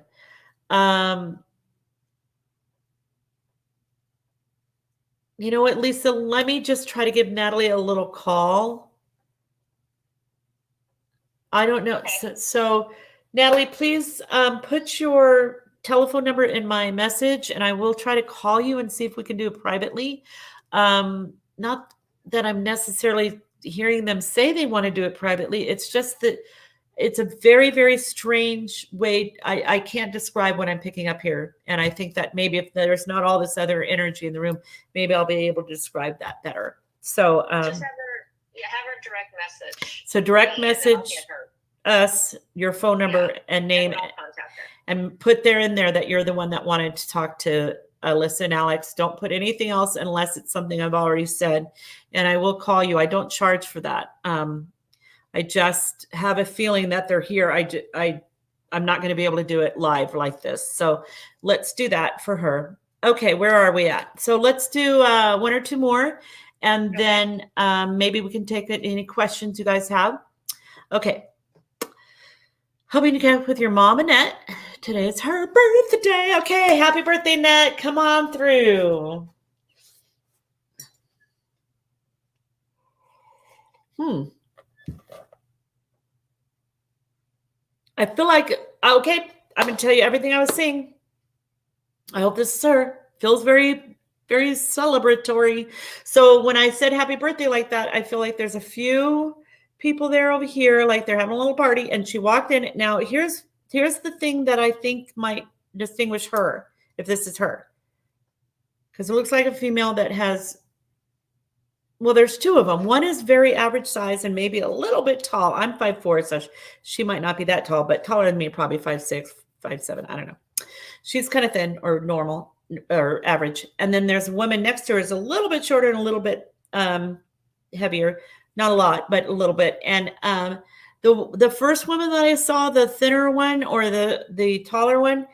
You know what, Lisa, let me just try to give Natalie a little call. I don't know. So Natalie, please put your telephone number in my message and I will try to call you and see if we can do it privately. Not that I'm necessarily hearing them say they want to do it privately. It's just that it's a very, very strange way. I can't describe what I'm picking up here. And I think that maybe if there's not all this other energy in the room, maybe I'll be able to describe that better. So just have her direct message. So direct message us your phone number and name and put there in there that you're the one that wanted to talk to Alyssa and Alex. Don't put anything else unless it's something I've already said. And I will call you. I don't charge for that. I just have a feeling that they're here. I'm not going to be able to do it live like this. So let's do that for her. Okay, where are we at? So let's do one or two more. And then maybe we can take any questions you guys have. Okay. Hoping to connect with your mom, Annette. Today is her birthday. Okay, happy birthday, Annette. Come on through. I feel like, okay, I'm going to tell you everything I was seeing. I hope this is her. Feels very, very celebratory. So when I said happy birthday like that, I feel like there's a few people there over here, like they're having a little party, and she walked in. Now, here's the thing that I think might distinguish her, if this is her. Because it looks like a female that has, well, there's two of them. One is very average size and maybe a little bit tall. I'm 5'4", so she might not be that tall, but taller than me, probably 5'6", 5'7", I don't know. She's kind of thin or normal or average. And then there's a woman next to her is a little bit shorter and a little bit heavier. Not a lot, but a little bit. And the first woman that I saw, the thinner one or the taller one,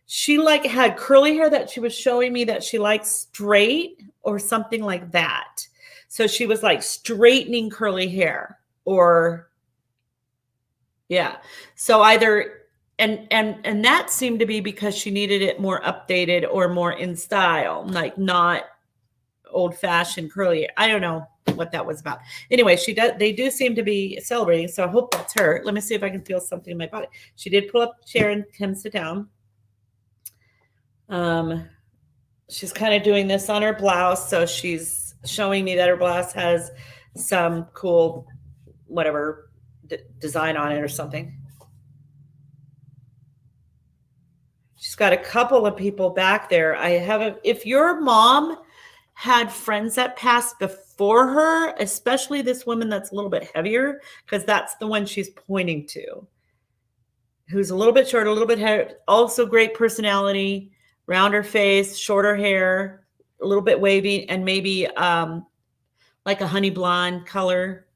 she like had curly hair that she was showing me that she likes straight or something like that. So she was like straightening curly hair or, yeah. So either, and that seemed to be because she needed it more updated or more in style, like not old fashioned curly. I don't know what that was about. Anyway, they do seem to be celebrating. So I hope that's her. Let me see if I can feel something in my body. She did pull up a chair and come sit down. She's kind of doing this on her blouse. So she's showing me that her blouse has some cool, whatever design on it or something. She's got a couple of people back there. If your mom had friends that passed before her, especially this woman that's a little bit heavier, because that's the one she's pointing to, who's a little bit short, a little bit hair, also great personality, rounder face, shorter hair, a little bit wavy, and maybe like a honey blonde color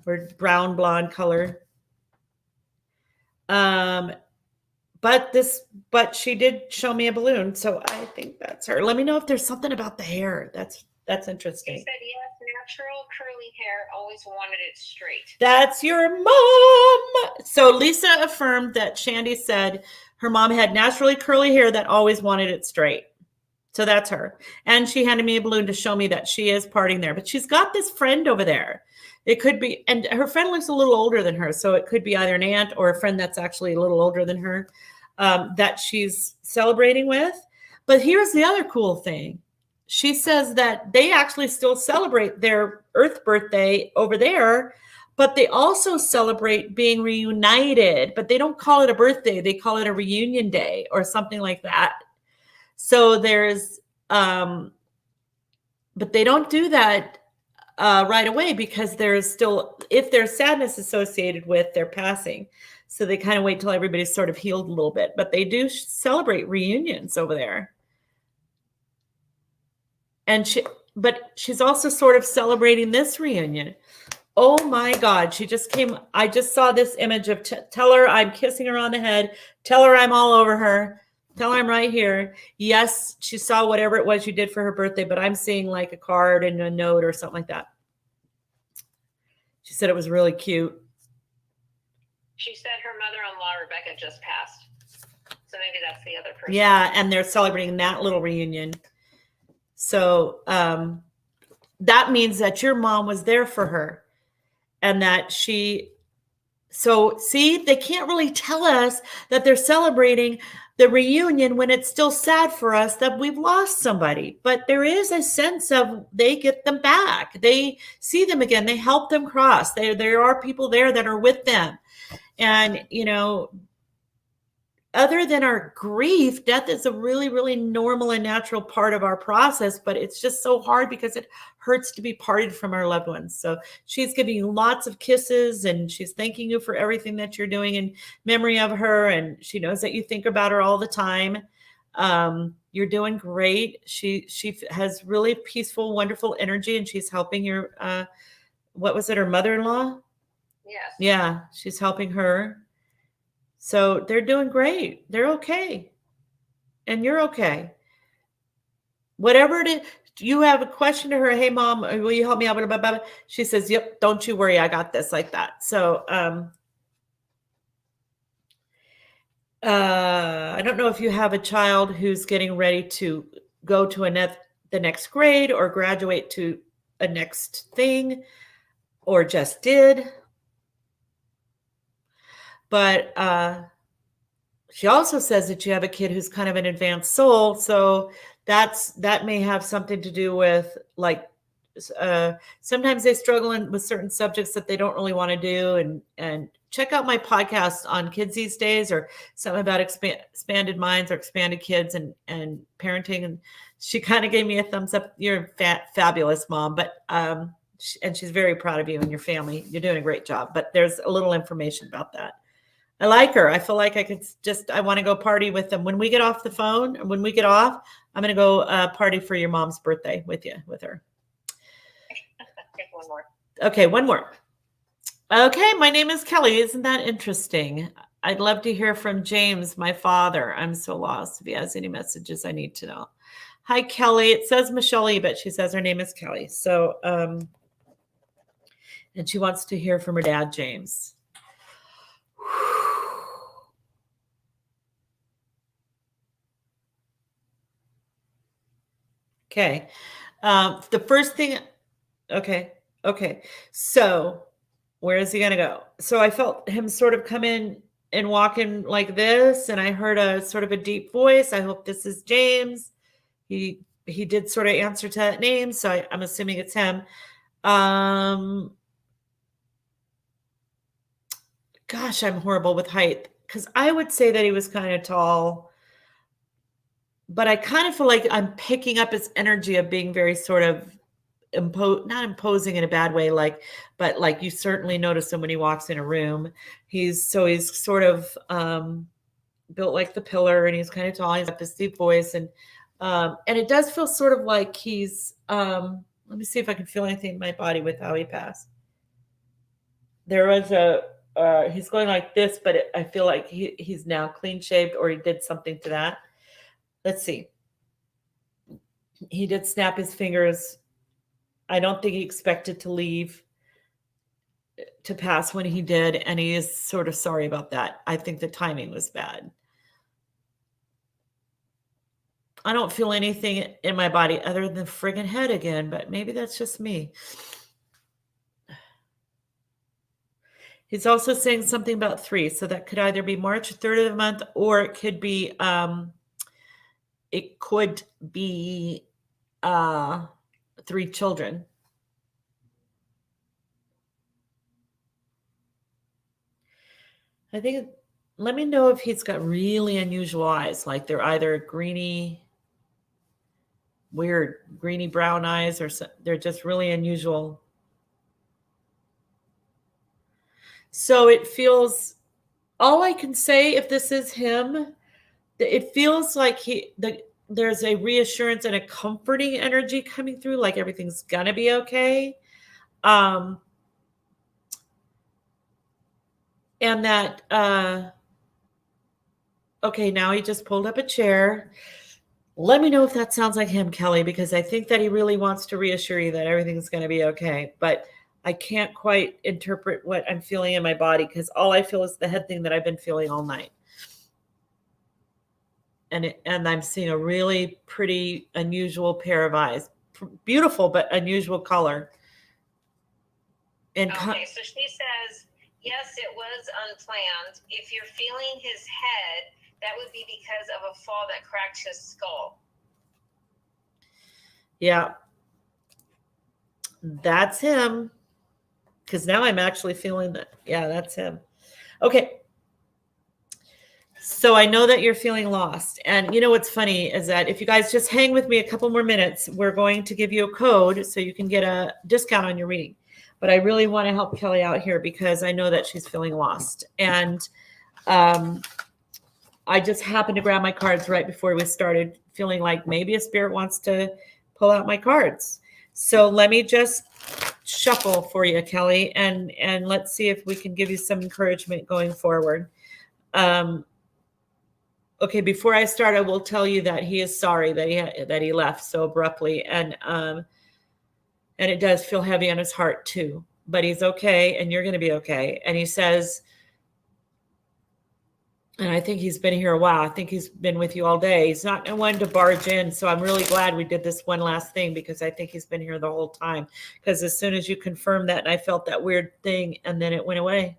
or brown blonde color. But she did show me a balloon, so I think that's her. Let me know if there's something about the hair. That's interesting. She said yes, natural curly hair, always wanted it straight. That's your mom. So Lisa affirmed that Shandi said her mom had naturally curly hair that always wanted it straight. So that's her. And she handed me a balloon to show me that she is partying there. But she's got this friend over there. It could be, and her friend looks a little older than her. So it could be either an aunt or a friend that's actually a little older than her that she's celebrating with. But here's the other cool thing. She says that they actually still celebrate their Earth birthday over there, but they also celebrate being reunited. But they don't call it a birthday. They call it a reunion day or something like that. So there's, but they don't do that right away because there's still, if there's sadness associated with their passing. So they kind of wait till everybody's sort of healed a little bit, but they do celebrate reunions over there. And but she's also sort of celebrating this reunion. Oh my God. She just came. I just saw this image of tell her I'm kissing her on the head. Tell her I'm all over her. Tell her I'm right here. Yes, she saw whatever it was you did for her birthday, but I'm seeing like a card and a note or something like that. She said it was really cute. She said her mother-in-law, Rebecca, just passed. So maybe that's the other person. Yeah, and they're celebrating that little reunion. So that means that your mom was there for her, and that so see, they can't really tell us that they're celebrating the reunion when it's still sad for us that we've lost somebody. But there is a sense of they get them back. They see them again. They help them cross. There are people there that are with them. And, other than our grief, death is a really, really normal and natural part of our process, but it's just so hard because it hurts to be parted from our loved ones. So she's giving you lots of kisses, and she's thanking you for everything that you're doing in memory of her. And she knows that you think about her all the time. You're doing great. She has really peaceful, wonderful energy, and she's helping your, what was it, her mother-in-law? Yes. Yeah, she's helping her. So they're doing great. They're okay. And you're okay. Whatever it is, you have a question to her, hey, Mom, will you help me out? Blah, blah, blah. She says, yep, don't you worry. I got this, like that. So I don't know if you have a child who's getting ready to go to the next grade or graduate to a next thing or just did. But she also says that you have a kid who's kind of an advanced soul. So that may have something to do with, like, sometimes they struggle with certain subjects that they don't really want to do. And check out my podcast on kids these days, or something about expanded minds or expanded kids and parenting. And she kind of gave me a thumbs up. You're fabulous, Mom. But and she's very proud of you and your family. You're doing a great job. But there's a little information about that. I like her. I feel like I want to go party with them. When we get off the phone, when we get off, I'm going to go party for your mom's birthday with her. One more. Okay, one more. Okay, my name is Callie. Isn't that interesting? I'd love to hear from James, my father. I'm so lost. If he has any messages, I need to know. Hi, Callie. It says Michelle, but she says her name is Callie. So, and she wants to hear from her dad, James. Okay. The first thing, okay. So where is he going to go? So I felt him sort of come in and walk in like this, and I heard a sort of a deep voice. I hope this is James. He did sort of answer to that name, so I'm assuming it's him. Gosh, I'm horrible with height, because I would say that he was kind of tall, but I kind of feel like I'm picking up his energy of being very sort of not imposing in a bad way, but like you certainly notice him when he walks in a room. He's sort of built like the pillar, and he's kind of tall. He's got this deep voice, and it does feel sort of like he's. Let me see if I can feel anything in my body with how he passed. There was he's going like this, but I feel like he's now clean shaved, or he did something to that. Let's see. He did snap his fingers. I don't think he expected to pass when he did, and he is sort of sorry about that. I think the timing was bad. I don't feel anything in my body other than the friggin' head again, but maybe that's just me. He's also saying something about 3, so that could either be March 3rd of the month, or it could be 3 children. I think, let me know if he's got really unusual eyes, like they're either weird greeny brown eyes, or they're just really unusual. So it feels, all I can say, if this is him, it feels like there's a reassurance and a comforting energy coming through, like everything's gonna be okay. And that, okay, now he just pulled up a chair. Let me know if that sounds like him, Callie, because I think that he really wants to reassure you that everything's going to be okay. But I can't quite interpret what I'm feeling in my body because all I feel is the head thing that I've been feeling all night. And I'm seeing a really pretty unusual pair of eyes. Beautiful, but unusual color. Okay, so she says, yes, it was unplanned. If you're feeling his head, that would be because of a fall that cracked his skull. Yeah. That's him. Because now I'm actually feeling that. Yeah, that's him. Okay. So I know that you're feeling lost. And you know what's funny is that if you guys just hang with me a couple more minutes, we're going to give you a code so you can get a discount on your reading. But I really want to help Kelly out here because I know that she's feeling lost. And I just happened to grab my cards right before we started, feeling like maybe a spirit wants to pull out my cards. So let me just shuffle for you, Kelly, and let's see if we can give you some encouragement going forward. Okay, before I start, I will tell you that he is sorry that he left so abruptly, and it does feel heavy on his heart too. But he's okay, and you're going to be okay. And he says, and I think he's been here a while. I think he's been with you all day. He's not one to barge in, so I'm really glad we did this one last thing because I think he's been here the whole time. Because as soon as you confirmed that, and I felt that weird thing, and then it went away.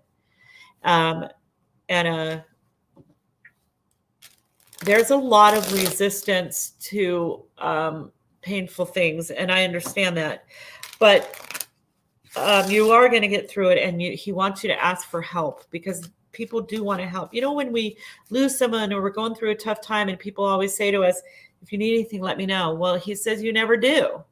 There's a lot of resistance to painful things, and I understand that. But you are going to get through it, and he wants you to ask for help because people do want to help. You know, when we lose someone or we're going through a tough time and people always say to us, if you need anything, let me know. Well, he says you never do.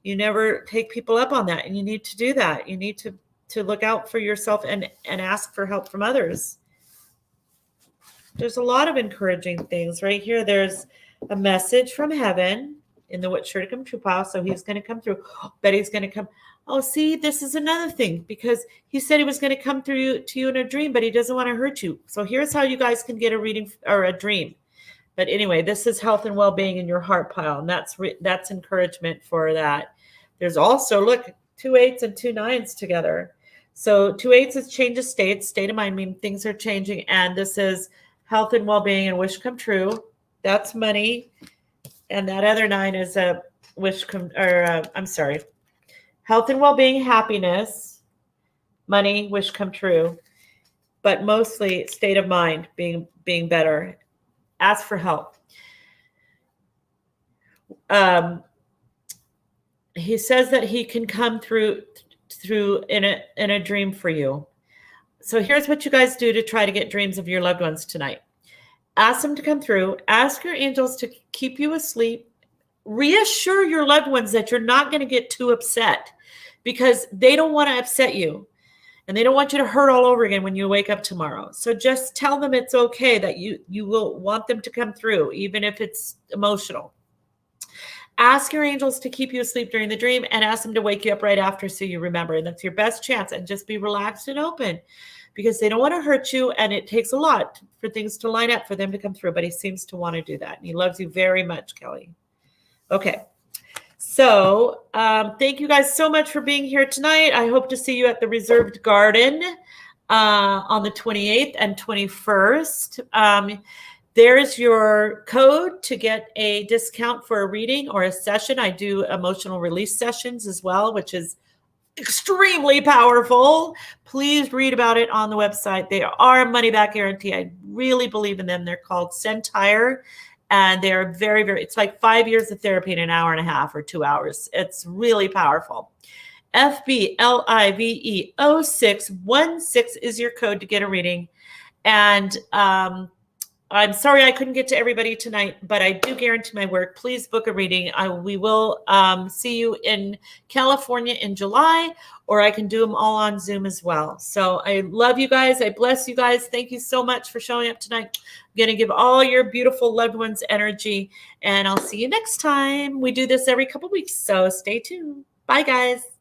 You never take people up on that, and you need to do that. You need to look out for yourself and ask for help from others. There's a lot of encouraging things right here. There's a message from heaven in the what's sure to come true pile. So he's going to come through. Bet he's going to come. Oh, see, this is another thing because he said he was going to come through to you in a dream, but he doesn't want to hurt you. So here's how you guys can get a reading or a dream. But anyway, this is health and well-being in your heart pile. And that's encouragement for that. There's also, look, 2 8s and 2 9s together. So 2 8s is change of state of mind, meaning things are changing. And this is health and well-being and wish come true. That's money. And that other 9 is a health and well-being, happiness, money, wish come true. But mostly state of mind, being better. Ask for help. He says that he can come through in a dream for you. So here's what you guys do to try to get dreams of your loved ones tonight. Ask them to come through. Ask your angels to keep you asleep. Reassure your loved ones that you're not going to get too upset because they don't want to upset you. And they don't want you to hurt all over again when you wake up tomorrow. So just tell them it's okay, that you will want them to come through, even if it's emotional. Ask your angels to keep you asleep during the dream and ask them to wake you up right after so you remember. And that's your best chance. And just be relaxed and open because they don't want to hurt you. And it takes a lot for things to line up for them to come through. But he seems to want to do that. And he loves you very much, Kelly. Okay. So thank you guys so much for being here tonight. I hope to see you at the Reserved Garden on the 28th and 21st. There's your code to get a discount for a reading or a session. I do emotional release sessions as well, which is extremely powerful. Please read about it on the website. They are a money-back guarantee. I really believe in them. They're called Centire, and they're very, very, it's like 5 years of therapy in an hour and a half or 2 hours. It's really powerful. FBLIVE0616 is your code to get a reading. And I'm sorry I couldn't get to everybody tonight, but I do guarantee my work. Please book a reading. We will see you in California in July, or I can do them all on Zoom as well. So I love you guys. I bless you guys. Thank you so much for showing up tonight. I'm going to give all your beautiful loved ones energy, and I'll see you next time. We do this every couple weeks, so stay tuned. Bye, guys.